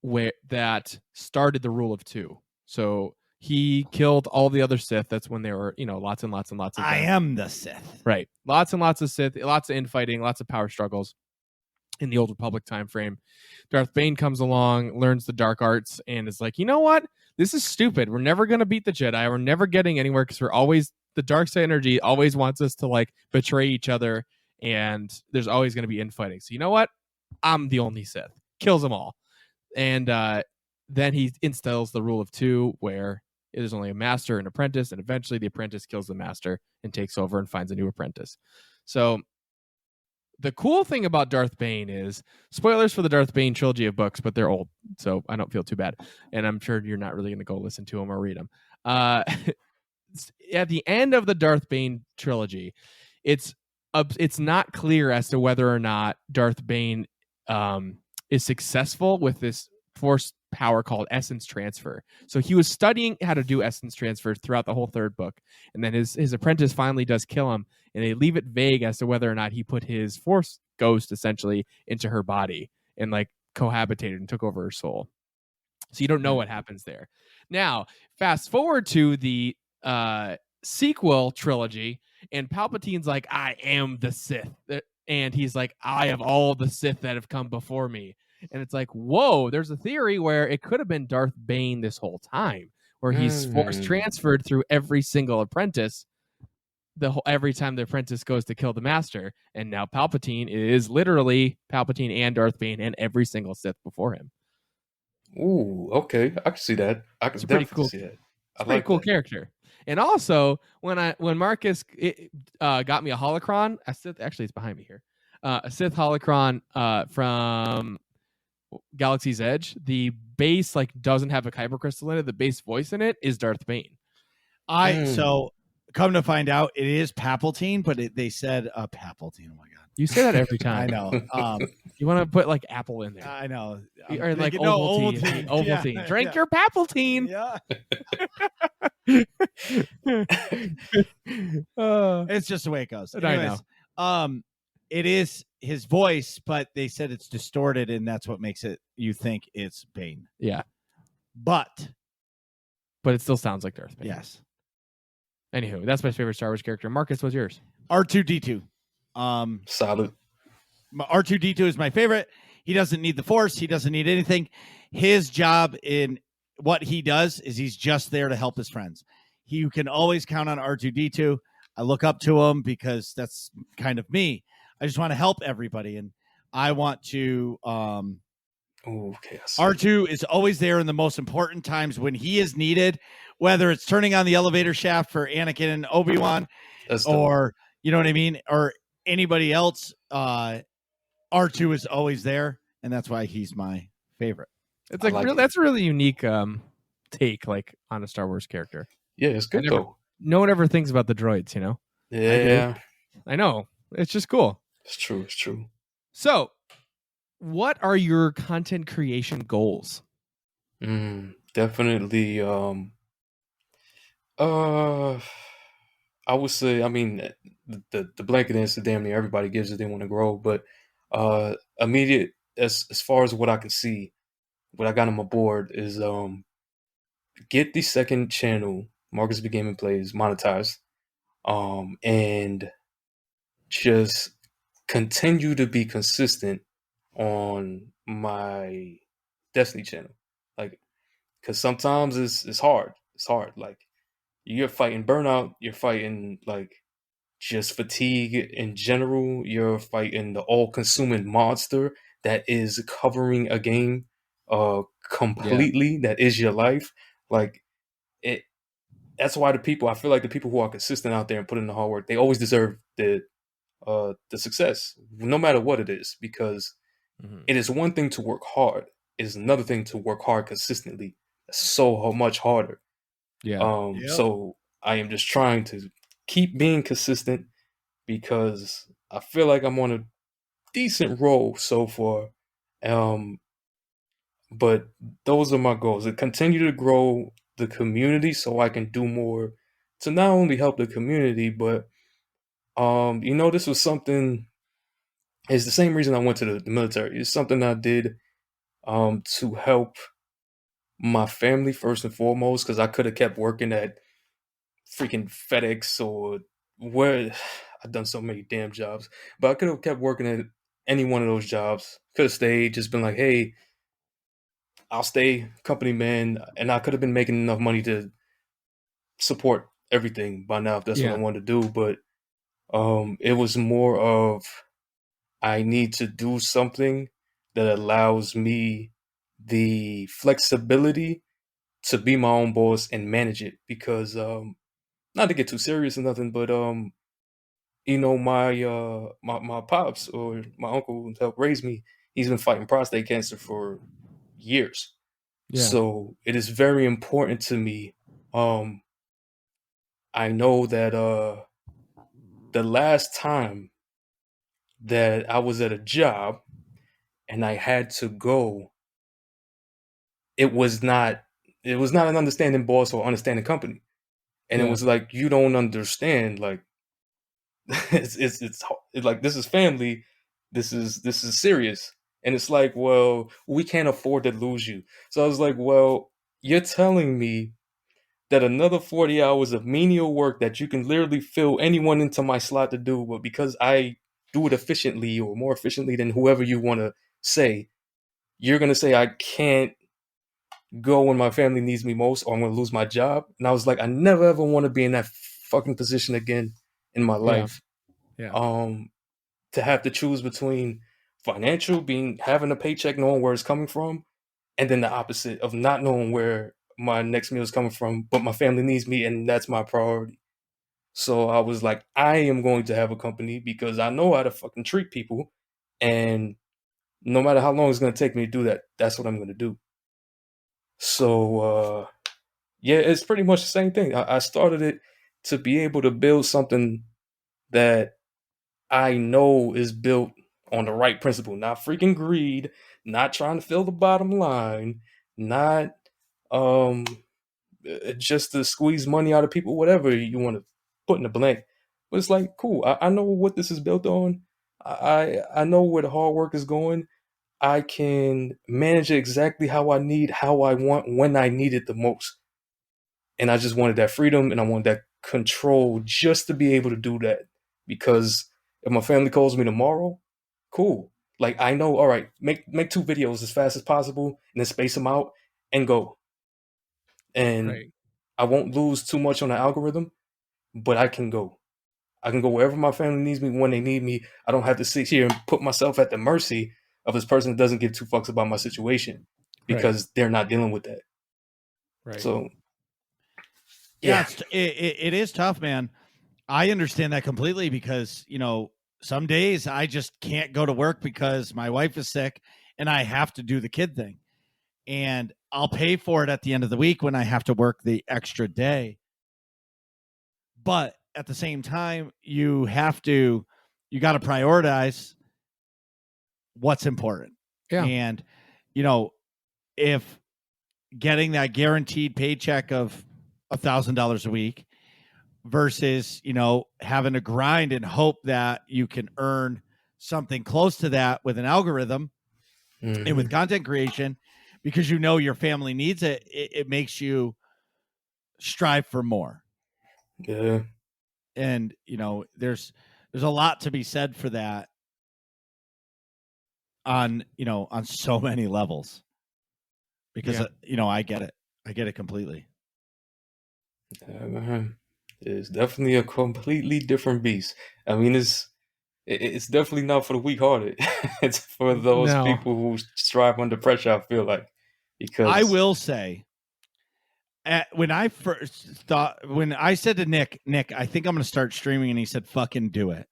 where that started the rule of two. So he killed all the other Sith. That's when there were, lots and lots and lots of them. I am the Sith. Right. Lots and lots of Sith, lots of infighting, lots of power struggles in the Old Republic time frame. Darth Bane comes along, learns the dark arts, and is like, you know what? This is stupid. We're never going to beat the Jedi. We're never getting anywhere because the dark side energy always wants us to like betray each other, and there's always going to be infighting. So you know what? I'm the only Sith. Kills them all. And then he instills the rule of two, where it is only a master and apprentice, and eventually the apprentice kills the master and takes over and finds a new apprentice. So the cool thing about Darth Bane is, spoilers for the Darth Bane trilogy of books, but they're old, so I don't feel too bad. And I'm sure you're not really going to go listen to them or read them. At the end of the Darth Bane trilogy, it's not clear as to whether or not Darth Bane is successful with this force power called essence transfer. So he was studying how to do essence transfer throughout the whole third book, and then his apprentice finally does kill him, and they leave it vague as to whether or not he put his force ghost essentially into her body and like cohabitated and took over her soul. So you don't know what happens there. Now, fast forward to the sequel trilogy, and Palpatine's like, I am the Sith. And he's like, I have all the Sith that have come before me. And it's like, whoa, there's a theory where it could have been Darth Bane this whole time, where he's force transferred through every single apprentice every time the apprentice goes to kill the master. And now Palpatine is literally Palpatine and Darth Bane and every single Sith before him. Ooh, okay. I can see that. I can definitely see that. It's a pretty cool character. And also, when Marcus got me a holocron, actually it's behind me here, a Sith holocron from Galaxy's Edge, the base doesn't have a kyber crystal in it. The base voice in it is Darth Bane. So come to find out, it is Palpatine, but they said Palpatine. Oh my god, you say that every time. I know. You want to put like Apple in there. I know. Or like Ovaltine. Ovaltine. Yeah, Drink your Palpatine. Yeah. It's just the way it goes. Anyways, I know. It is his voice, but they said it's distorted, and that's what makes you think it's Bane. Yeah. But it still sounds like Darth Bane. Yes. Anywho, that's my favorite Star Wars character. Marcus, what's yours? R2-D2. Solid. R2-D2 is my favorite. He doesn't need the Force. He doesn't need anything. His job in what he does is he's just there to help his friends. You can always count on R2-D2. I look up to him because that's kind of me. I just want to help everybody, and I want to. Okay. R2 is always there in the most important times when he is needed, whether it's turning on the elevator shaft for Anakin and Obi-Wan, or you know what I mean, or anybody else. R2 is always there, and that's why he's my favorite. It's that's a really unique take on a Star Wars character. Yeah, it's good though. No one ever thinks about the droids, you know? Yeah. I know. It's just cool. It's true. So, what are your content creation goals? Definitely. I would say, I mean, the blanket answer damn near everybody gives if they want to grow, but immediate as far as what I can see, what I got on my board is get the second channel, MarcusB Gaming Plays, monetized, and just continue to be consistent on my Destiny channel, like, because sometimes it's hard. It's hard. Like, you're fighting burnout. You're fighting like just fatigue in general. You're fighting the all-consuming monster that is covering a game completely. That is your life. Like, it. That's why I feel like the people who are consistent out there and put in the hard work, they always deserve the success, no matter what it is, because it is one thing to work hard. It is another thing to work hard consistently. That's so much harder. Yeah. So I am just trying to keep being consistent because I feel like I'm on a decent roll so far. But those are my goals: to continue to grow the community so I can do more to not only help the community, but this was something. It's the same reason I went to the military. It's something I did to help my family first and foremost, because I could have kept working at freaking FedEx or where I've done so many damn jobs, but I could have kept working at any one of those jobs. Could have stayed, just been like, hey, I'll stay company man, and I could have been making enough money to support everything by now if that's what I wanted to do. But it was more of, I need to do something that allows me the flexibility to be my own boss and manage it, because not to get too serious or nothing, but my pops, or my uncle who helped raise me, he's been fighting prostate cancer for years. So it is very important to me. I know that the last time that I was at a job and I had to go, it was not an understanding boss or understanding company. And it was like, you don't understand, like, it's like, this is family, this is serious. And it's like, well, we can't afford to lose you. So I was like, well, you're telling me that another 40 hours of menial work that you can literally fill anyone into my slot to do, but because I do it efficiently, or more efficiently than whoever you want to say, you're going to say I can't go when my family needs me most, or I'm going to lose my job. And I was like, I never ever want to be in that fucking position again in my life. To have to choose between financial, having a paycheck, knowing where it's coming from, and then the opposite of not knowing where my next meal is coming from, but my family needs me, and that's my priority. So I was like, I am going to have a company because I know how to fucking treat people, and no matter how long it's going to take me to do that, that's what I'm going to do. So yeah, it's pretty much the same thing. I started it to be able to build something that I know is built on the right principle, not freaking greed, not trying to fill the bottom line, not just to squeeze money out of people, whatever you want to put in the blank. But it's like, cool, I know what this is built on. I know where the hard work is going. I can manage it exactly how I need, how I want, when I need it the most. And I just wanted that freedom, and I wanted that control just to be able to do that. Because if my family calls me tomorrow, cool. Like, I know, all right, make 2 videos as fast as possible, and then space them out and go. And I won't lose too much on the algorithm, but I can go. I can go wherever my family needs me, when they need me. I don't have to sit here and put myself at the mercy of this person that doesn't give 2 fucks about my situation, because they're not dealing with that. So, yeah, it is tough, man. I understand that completely, because, some days I just can't go to work because my wife is sick and I have to do the kid thing. And I'll pay for it at the end of the week when I have to work the extra day. But at the same time, you got to prioritize what's important. Yeah. And, if getting that guaranteed paycheck of $1,000 a week versus, having to grind and hope that you can earn something close to that with an algorithm and with content creation, because your family needs it. It makes you strive for more. Yeah. And, there's a lot to be said for that on so many levels, because, I get it. I get it completely. Yeah, man. It's definitely a completely different beast. I mean, it's definitely not for the weak-hearted. It's for those people who strive under pressure, I feel like. Because I will say, when I said to Nick, I think I'm going to start streaming, and he said, fucking do it.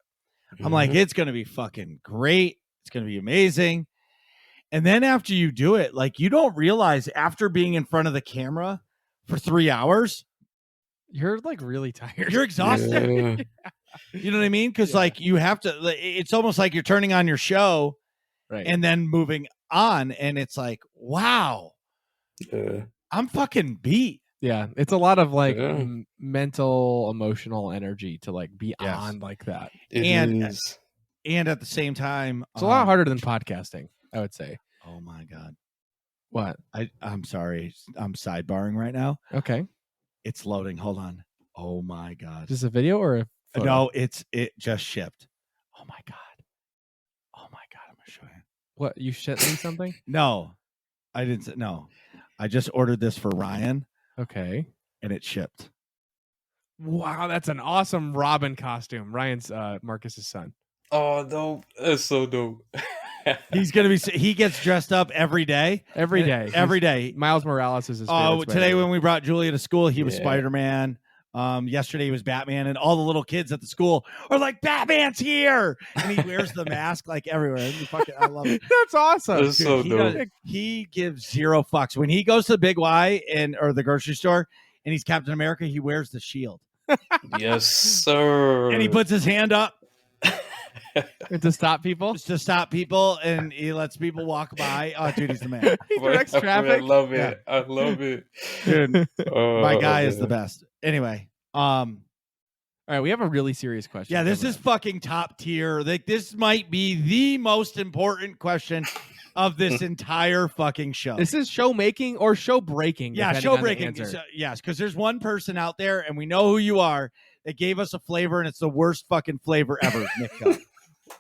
I'm like, it's going to be fucking great. It's going to be amazing. And then after you do it, like, you don't realize after being in front of the camera for 3 hours, you're like really tired. You're exhausted. Yeah. You know what I mean? Because like you have to. It's almost like you're turning on your show, right, and then moving on, and it's like, wow, I'm fucking beat. Yeah, it's a lot of like mental, emotional energy to like be on like that. And at the same time, it's a lot harder than podcasting, I would say. Oh my God. What? I'm sorry. I'm sidebarring right now. Okay. It's loading. Hold on. Oh my God. Is this a video or a photo? No, it just shipped. Oh my God. Oh my God. I'm going to show you. What? You sent me something? No, I didn't. No, I just ordered this for Ryan. Okay. And it shipped. Wow. That's an awesome Robin costume. Ryan's Marcus's son. Oh, dope. That's so dope. He gets dressed up every day. Every day. Miles Morales is his favorite. Today when we brought Julia to school, he was Spider-Man. Yesterday he was Batman, and all the little kids at the school are like, Batman's here, and he wears the mask like everywhere. I love it. That's awesome. That's so dope. He gives zero fucks. When he goes to the Big Y or the grocery store and he's Captain America, he wears the shield. Yes, sir. And he puts his hand up. To stop people? Just to stop people, and he lets people walk by. Oh, dude, he's the man. He directs traffic. I love it. Yeah. I love it. Dude, my guy is the best. Anyway, all right, we have a really serious question. Yeah, this is fucking top tier. Like, this might be the most important question of this entire fucking show. This is show making or show breaking. Yeah, show breaking. Yes, because there's one person out there, and we know who you are, that gave us a flavor, and it's the worst fucking flavor ever. Nick, go.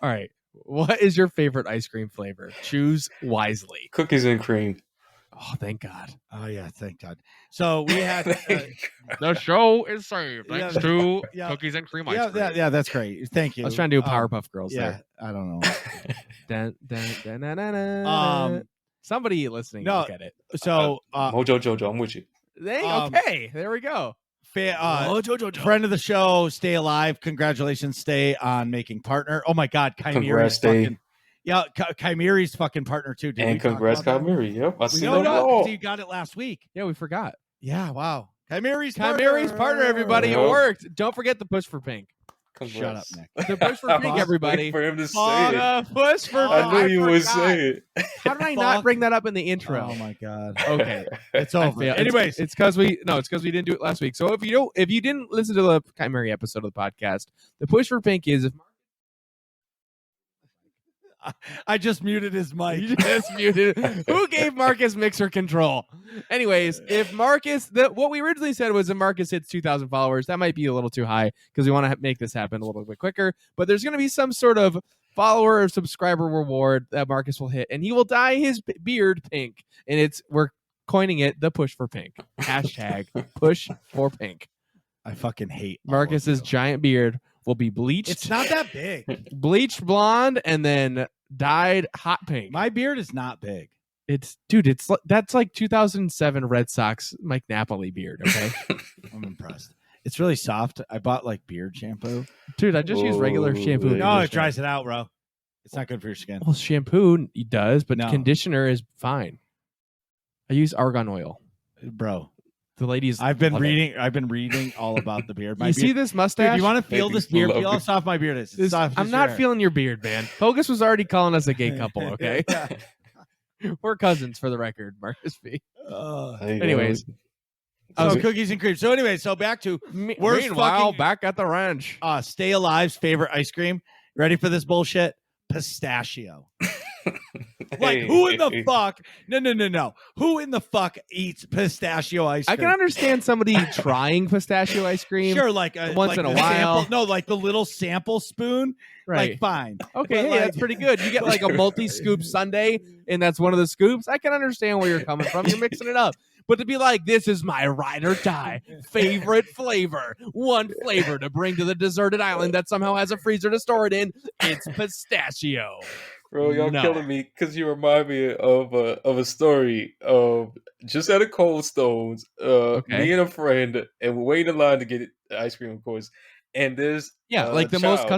All right. What is your favorite ice cream flavor? Choose wisely. Cookies and cream. Oh, thank God. Oh, yeah, thank God. So we had... the show is saved thanks to cookies and cream ice cream. Yeah, that's great. Thank you. I was trying to do Powerpuff Girls there. I don't know. Somebody listening will get it. So... Mojo Jojo, I'm with you. Okay, there we go. Friend of the show, Stay Alive. Congratulations, Stay, on making partner. Oh my God, Chimeri's fucking... Yeah, Chimeri's fucking partner too. And congrats, Chimeri. Yep, I see that all. You got it last week. Yeah, we forgot. Yeah, wow. Chimeri's partner, everybody. It worked. Don't forget the push for pink. Congrats. Shut up, Nick. The push for pink, everybody. For him to say it. Push for I knew you would say it. How did I not bring that up in the intro? Oh my God. Okay, it's over. Anyways, it's because we didn't do it last week. So if you didn't listen to the Chimeri episode of the podcast, the push for pink is if I just muted his mic. You just muted. Who gave Marcus mixer control? Anyways, if Marcus, what we originally said was if Marcus hits 2,000 followers, that might be a little too high because we want to make this happen a little bit quicker. But there's going to be some sort of follower or subscriber reward that Marcus will hit, and he will dye his beard pink. And we're coining it the push for pink. Hashtag push for pink. I fucking hate Marcus's giant beard. Will be bleached. It's not that big. Bleached blonde and then dyed hot pink. My beard is not big. That's like 2007 Red Sox Mike Napoli beard. Okay, I'm impressed. It's really soft. I bought like beard shampoo. Dude, I just use regular shampoo. No, it dries it out, bro. It's not good for your skin. Well, shampoo does, but conditioner is fine. I use argan oil, bro. The ladies. I've been reading all about the beard. See this mustache? Dude, you want to feel this beard? Feel how soft my beard is. I'm not feeling your beard, man. Focus was already calling us a gay couple. Okay, we're cousins for the record, MarcusB. Anyways, So cookies and cream. So anyway, so back to worst meanwhile, fucking back at the ranch. Stay Alive's favorite ice cream. Ready for this bullshit? Pistachio. Like, who in the fuck? No. Who in the fuck eats pistachio ice cream? I can understand somebody trying pistachio ice cream. Sure, like once in a while. Sample, no, like the little sample spoon. Right. Like, fine. Okay, But hey, that's pretty good. You get like a multi-scoop sundae, and that's one of the scoops. I can understand where you're coming from. You're mixing it up. But to be like, this is my ride or die favorite flavor, one flavor to bring to the deserted island that somehow has a freezer to store it in, it's pistachio. Bro, y'all killing me because you remind me of a story of just at a Cold Stones. Me and a friend, and we're waiting in line to get the ice cream, of course. And there's like the most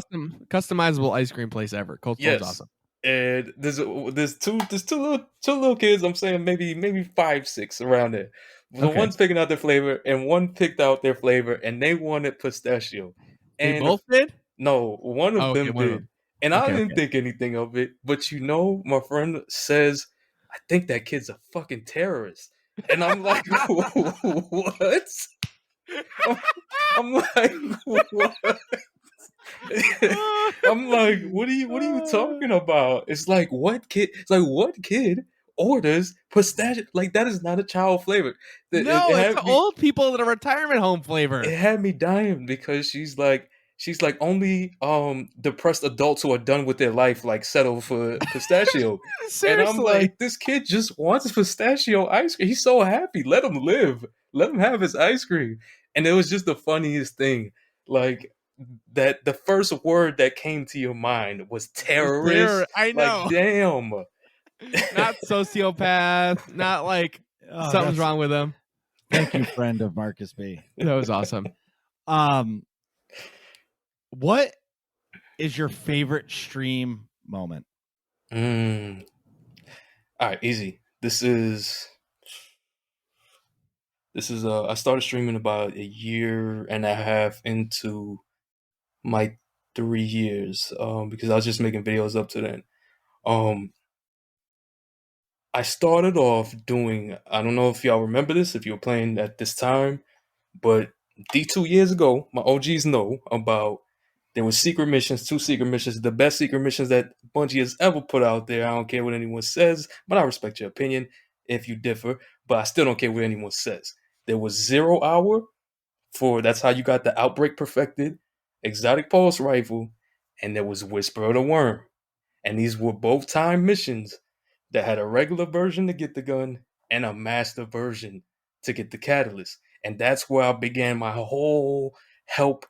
customizable ice cream place ever. Cold Stone's awesome. And there's two little kids. I'm saying maybe 5, 6 around there. So one's picking out their flavor, and one picked out their flavor, and they wanted pistachio. And they both did? No, one of them did. And I didn't think anything of it, but my friend says, I think that kid's a fucking terrorist. And I'm like, what? I'm like, what? I'm like, what are you talking about? It's like, what kid? It's like, what kid orders pistachio? Like, that is not a child flavor. It's old people in a retirement home flavor. It had me dying because she's like only depressed adults who are done with their life like settle for pistachio. And I'm like, this kid just wants pistachio ice cream. He's so happy. Let him live. Let him have his ice cream. And it was just the funniest thing. Like, that the first word that came to your mind was terrorist. I know. Like, damn. Not sociopath. Not like something's wrong with him. Thank you, friend of MarcusB. That was awesome. What is your favorite stream moment? All right, easy. This is I started streaming about 1.5 years into my 3 years, because I was just making videos up to then. I started off doing, I don't know if y'all remember this, if you were playing at this time, but 2 years ago, my OGs know about, there were secret missions, 2 secret missions, the best secret missions that Bungie has ever put out there. I don't care what anyone says, but I respect your opinion if you differ, but I still don't care what anyone says. There was 0 Hour, that's how you got the Outbreak perfected, Exotic Pulse Rifle, and there was Whisper of the Worm. And these were both time missions that had a regular version to get the gun and a master version to get the catalyst. And that's where I began my whole help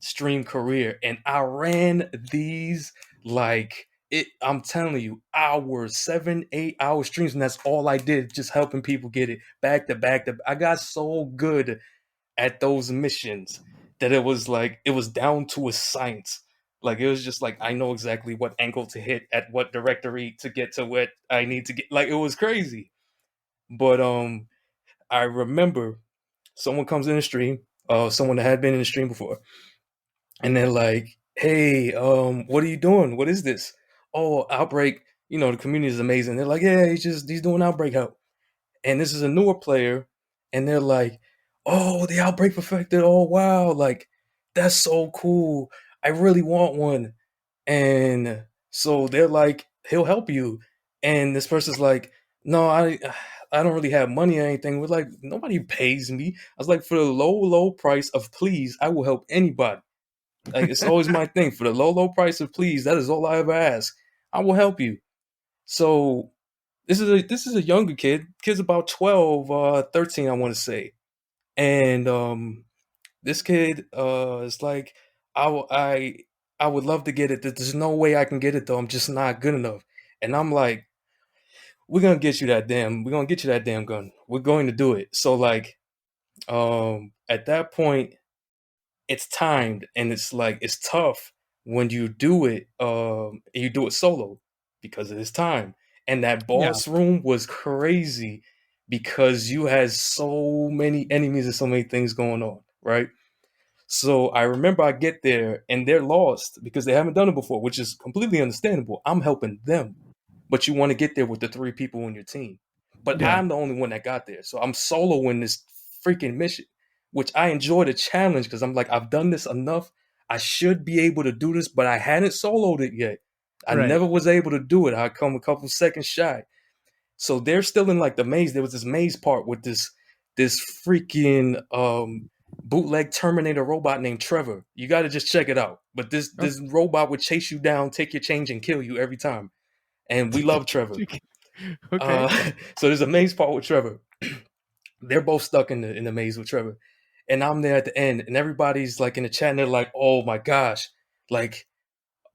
stream career. And I ran these I'm telling you, hours, 7-8 hour streams, and that's all I did, just helping people get it back to back. I got so good at those missions that it was down to a science. Like, it was just like, I know exactly what angle to hit at what directory to get to what I need to get. Like, it was crazy. But I remember someone comes in the stream, someone that had been in the stream before, and they're like, hey, what are you doing? What is this? Oh, Outbreak, the community is amazing. They're like, yeah, he's doing Outbreak help. And this is a newer player, and they're like, oh, the Outbreak perfected. Oh, wow. Like, that's so cool. I really want one. And so they're like, he'll help you. And this person's like, no, I don't really have money or anything. We're like, nobody pays me. I was like, for the low price of please, I will help anybody. Like, it's always my thing. For the low price of please, that is all I ever ask. I will help you. So this is a younger kid. Kid's about 12, 13, I want to say. And this kid is like, I would love to get it. There's no way I can get it though. I'm just not good enough. And I'm like, we're gonna get you that damn gun. We're going to do it. So like, at that point, it's timed, and it's like, it's tough when you do it. You do it solo because of this time. And that boss room was crazy because you had so many enemies and so many things going on, right? So I remember I get there and they're lost because they haven't done it before, which is completely understandable. I'm helping them, but you want to get there with the 3 people on your team. But I'm the only one that got there. So I'm soloing this freaking mission, which I enjoy the challenge because I'm like, I've done this enough. I should be able to do this, but I hadn't soloed it yet. I never was able to do it. I come a couple seconds shy. So they're still in like the maze. There was this maze part with this freaking bootleg Terminator robot named Trevor. You got to just check it out. But this robot would chase you down, take your change, and kill you every time. And we love Trevor. Okay. So there's a maze part with Trevor. They're both stuck in the maze with Trevor, and I'm there at the end, and everybody's like in the chat, and they're like, "Oh my gosh, like,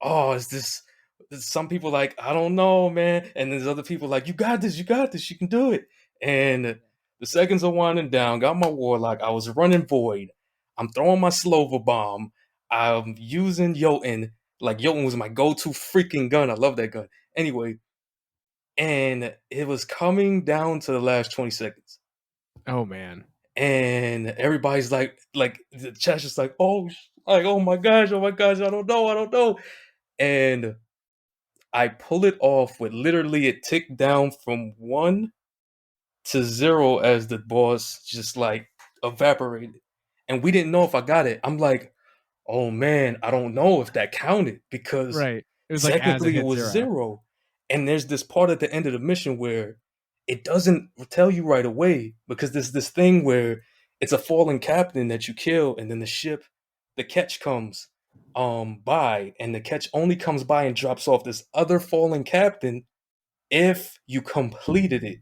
oh, is this?" Some people like, "I don't know, man," and there's other people like, "You got this, you can do it." And the seconds are winding down. Got my warlock. I was running void. I'm throwing my Slover bomb. I'm using Jotun. Like Jotun was my go-to freaking gun. I love that gun. Anyway, and it was coming down to the last 20 seconds. Oh man. And everybody's like the chat's just like, oh my gosh, I don't know. And I pull it off with literally it ticked down from 1 to 0 as the boss just like evaporated. And we didn't know if I got it. I'm like, oh man, I don't know if that counted because It was technically like it was 0. And there's this part at the end of the mission where it doesn't tell you right away because there's this thing where it's a fallen captain that you kill, and then the catch comes by, and the catch only comes by and drops off this other fallen captain if you completed it.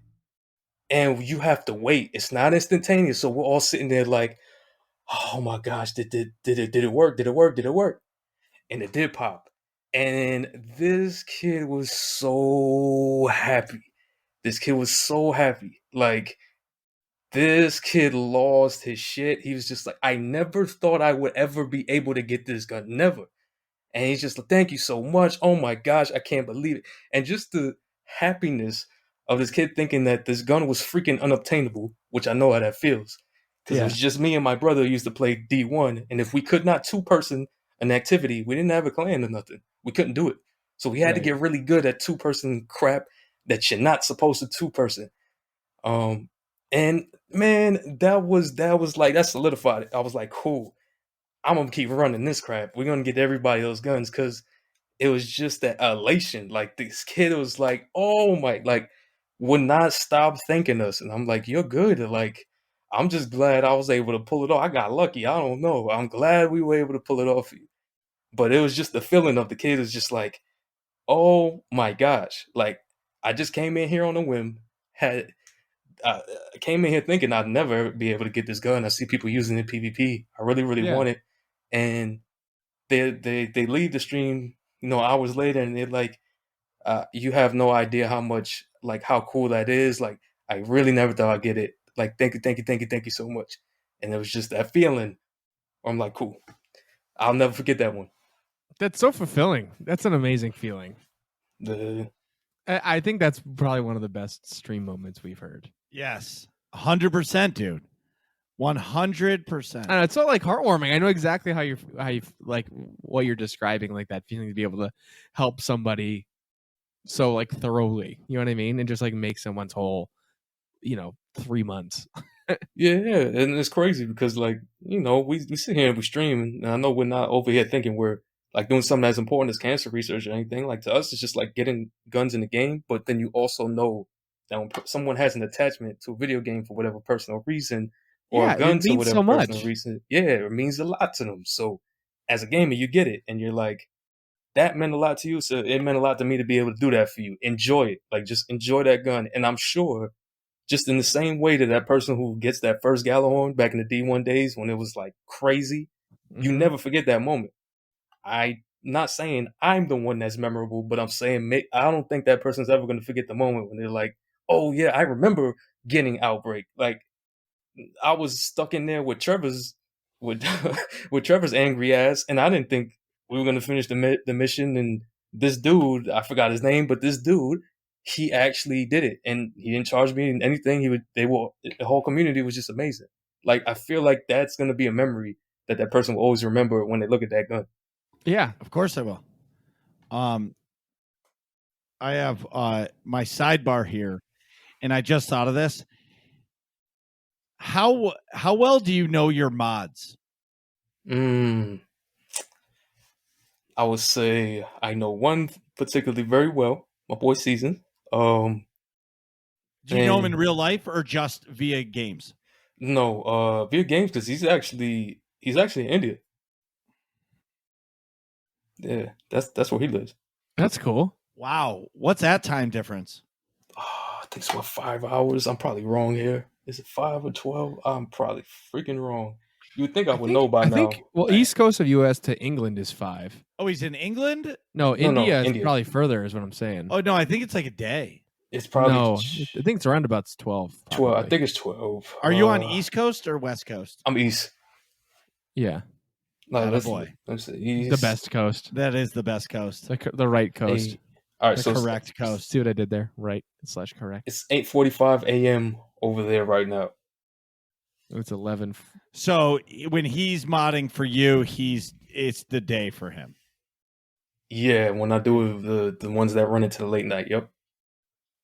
And you have to wait. It's not instantaneous. So we're all sitting there like, oh my gosh, did it work? Did it work? And it did pop. And this kid was so happy. Like, this kid lost his shit. He was just like, I never thought I would ever be able to get this gun. Never. And he's just like, thank you so much. Oh my gosh, I can't believe it. And just the happiness of this kid thinking that this gun was freaking unobtainable, which I know how that feels. Because it was just me and my brother who used to play D1. And if we could not two-person an activity, we didn't have a clan or nothing. We couldn't do it. So we had to get really good at two-person crap that you're not supposed to two-person. And man, that was like, that solidified it. I was like, cool, I'm gonna keep running this crap. We're gonna get everybody those guns because it was just that elation. Like, this kid was like, oh my, like, would not stop thanking us. And I'm like, you're good. Like, I'm just glad I was able to pull it off. I got lucky. I don't know. I'm glad we were able to pull it off for you. But it was just the feeling of the kid was just like, oh my gosh. Like, I just came in here on a whim, I came in here thinking I'd never be able to get this gun. I see people using it in PvP. I really, really want it. And they leave the stream, hours later, and they're like, you have no idea how much, like, how cool that is. Like, I really never thought I'd get it. Like, thank you so much. And it was just that feeling. I'm like, cool. I'll never forget that one. That's so fulfilling. That's an amazing feeling. I think that's probably one of the best stream moments we've heard. Yes, 100%, dude. 100%. And it's so like heartwarming. I know exactly how you like what you're describing, like that feeling to be able to help somebody so like thoroughly. You know what I mean? And just like make someone's whole, 3 months. Yeah, and it's crazy because, like, we sit here and we stream, and I know we're not over here thinking we're like doing something as important as cancer research or anything. Like, to us, it's just like getting guns in the game. But then you also know that when someone has an attachment to a video game for whatever personal reason, or a gun to whatever personal reason, it means a lot to them. So as a gamer, you get it, and you're like, that meant a lot to you, so it meant a lot to me to be able to do that for you. Enjoy it. Like, just enjoy that gun. And I'm sure, just in the same way that person who gets that first Gallahorn back in the D1 days when it was like crazy, you never forget that moment. I'm not saying I'm the one that's memorable, but I'm saying I don't think that person's ever going to forget the moment when they're like, oh yeah, I remember getting Outbreak. Like, I was stuck in there with Trevor's angry ass, and I didn't think we were going to finish the mission. And this dude, I forgot his name, but this dude, he actually did it, and he didn't charge me anything. The whole community was just amazing. Like, I feel like that's going to be a memory that person will always remember when they look at that gun. Yeah, of course I will. I have my sidebar here, and I just thought of this. how well do you know your mods? I would say I know one particularly very well. My boy Season. Do you know him in and- real life or just via games? No, via games because he's actually in India. Yeah, that's where he lives. That's cool. Wow, what's that time difference? I think it's 5 hours. I'm probably wrong here. Is it 5 or 12? I'm probably freaking wrong. You would think I would know by now. Well, East Coast of US to England is 5. Oh, he's in England? No, No, India is India. probably further, is what I'm saying. Oh no, I think it's like a day. It's probably No, I think it's around about 12. 12. I probably. think it's 12. Are you on East Coast or West Coast? I'm East. Yeah, No, Attaboy. let's see. the East. best coast, That is the best coast. the right coast. Hey. All right, The so correct coast. See what I did there? Right / correct. it's 8:45 a.m. over there right now. It's 11. So when he's modding for you, it's the day for him. Yeah, when I do the ones that run into the late night. Yep.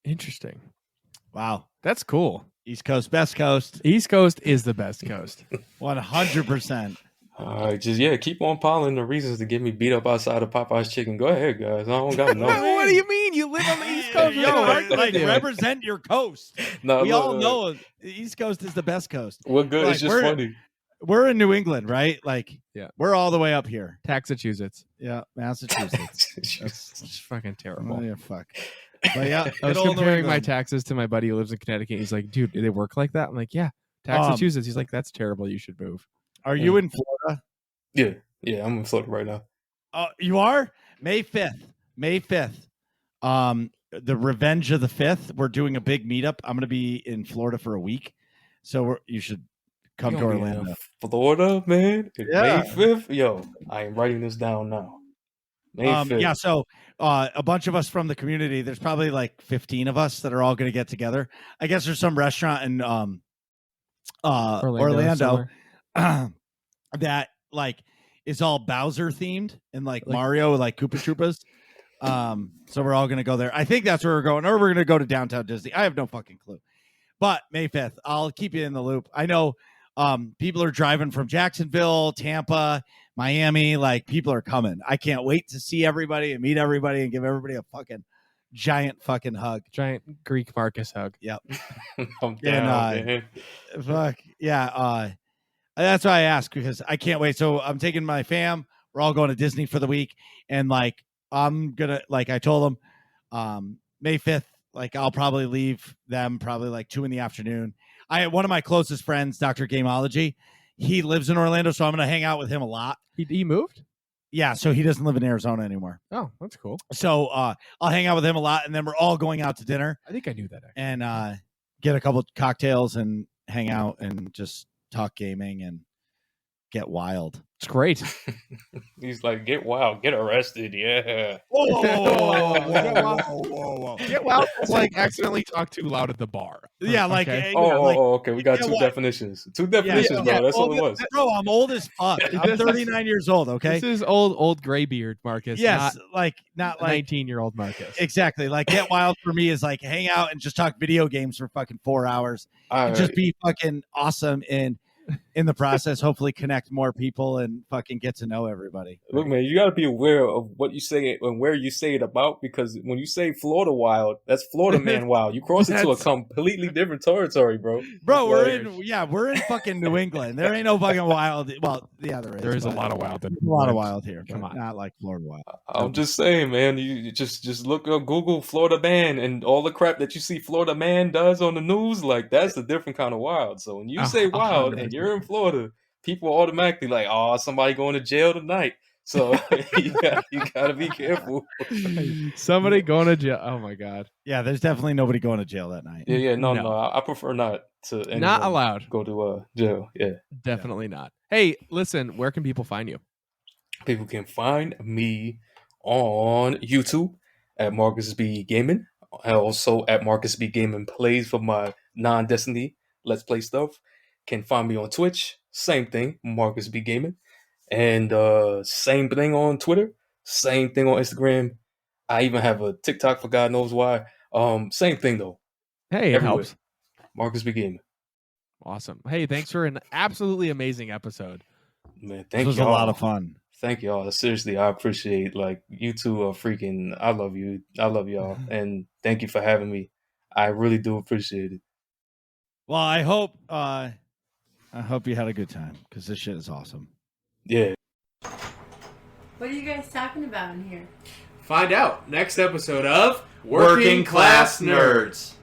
Interesting. Wow. That's cool. East Coast, best coast, East Coast is the best coast. 100%. Just keep on piling the reasons to get me beat up outside of Popeye's Chicken. Go ahead, guys. I don't got no. What do you mean? You live on the East Coast? Like represent your coast. No, We look, all know the East Coast is the best coast. we're good. Like, It's just funny. We're in New England, right? Like, Yeah. we're all the way up here. Massachusetts. Yeah, Massachusetts. That's just fucking terrible. Oh, yeah, fuck. But yeah, I was good old New comparing my England. taxes to my buddy who lives in Connecticut. He's like, dude, do they work like that? I'm like, yeah, Massachusetts. He's like, that's terrible. You should move. Are you in Florida? Yeah, I'm in Florida right now. You are? May 5th. May 5th. The Revenge of the 5th. We're doing a big meetup. I'm going to be in Florida for a week. So you should come You to gonna be in Orlando. Florida, man. Yeah. May 5th. Yo, I am writing this down now. May 5th. Yeah, so a bunch of us from the community, there's probably like 15 of us that are all going to get together. I guess there's some restaurant in Orlando that like is all Bowser themed and like Mario, like Koopa Troopas. So we're all going to go there. I think that's where we're going, or we're going to go to downtown Disney. I have no fucking clue. But May 5th, I'll keep you in the loop. I know people are driving from Jacksonville, Tampa, Miami. Like, people are coming. I can't wait to see everybody and meet everybody and give everybody a fucking giant fucking hug. Giant Greek Marcus hug. Yep. I'm down, man. Fuck yeah. That's why I asked, because I can't wait. So I'm taking my fam. We're all going to Disney for the week, and like I'm gonna, like I told them, May 5th. Like, I'll probably leave them probably like 2 p.m. One of my closest friends, Dr. Gameology, he lives in Orlando, so I'm gonna hang out with him a lot. He moved? Yeah, so he doesn't live in Arizona anymore. Oh, that's cool. So I'll hang out with him a lot, and then we're all going out to dinner I think I knew that. Actually. and get a couple cocktails and hang out and just talk gaming and get wild. It's great. He's like, get wild, get arrested. Yeah. Whoa. Get wild. It's like accidentally talk too loud at the bar. Yeah, like, Okay. Okay. We got Yeah, two what? definitions. Two definitions, bro. That's all it was. Bro, I'm old as fuck. I'm 39 years old, okay? This is old graybeard Marcus. Yes, not not like 19-year-old Marcus. exactly. Like, get wild for me is like hang out and just talk video games for fucking 4 hours All and right. just be fucking awesome and in the process hopefully connect more people and fucking get to know everybody. Look, man, you got to be aware of what you say and where you say it about, because when you say Florida wild, that's Florida man wild. You cross into a That's- completely different territory, bro. Bro, Like, we're in fucking New England. There ain't no fucking wild. Well, yeah, there is. There is a but lot of wild. there's a lot of wild here. Come but on. not like Florida wild. I'm just saying, man. You just look up Google Florida man and all the crap that you see Florida man does on the news. Like, that's a different kind of wild. So when you say wild and you're in Florida, people are automatically like, oh, somebody going to jail tonight. So you gotta be careful. Somebody going to jail. Oh my god. Yeah, there's definitely nobody going to jail that night. Yeah, no. No. I prefer not to. Not anyone allowed. Go to jail. Yeah. Definitely not. Hey, listen, where can people find you? People can find me on YouTube at MarcusB Gaming. Also at MarcusB Gaming Plays for my non-Destiny Let's Play stuff. Can find me on Twitch. Same thing, MarcusB Gaming. And same thing on Twitter. Same thing on Instagram. I even have a TikTok for God knows why. Same thing though. Hey, it Everywhere. helps. MarcusB Gaming. Awesome. Hey, thanks for an absolutely amazing episode. Man, This was y'all. a lot of fun. Thank y'all. Seriously, I appreciate, like, you two are freaking, I love you. I love y'all. And thank you for having me. I really do appreciate it. Well, I hope you had a good time because this shit is awesome. Yeah. What are you guys talking about in here? Find out next episode of Working Class Nerds.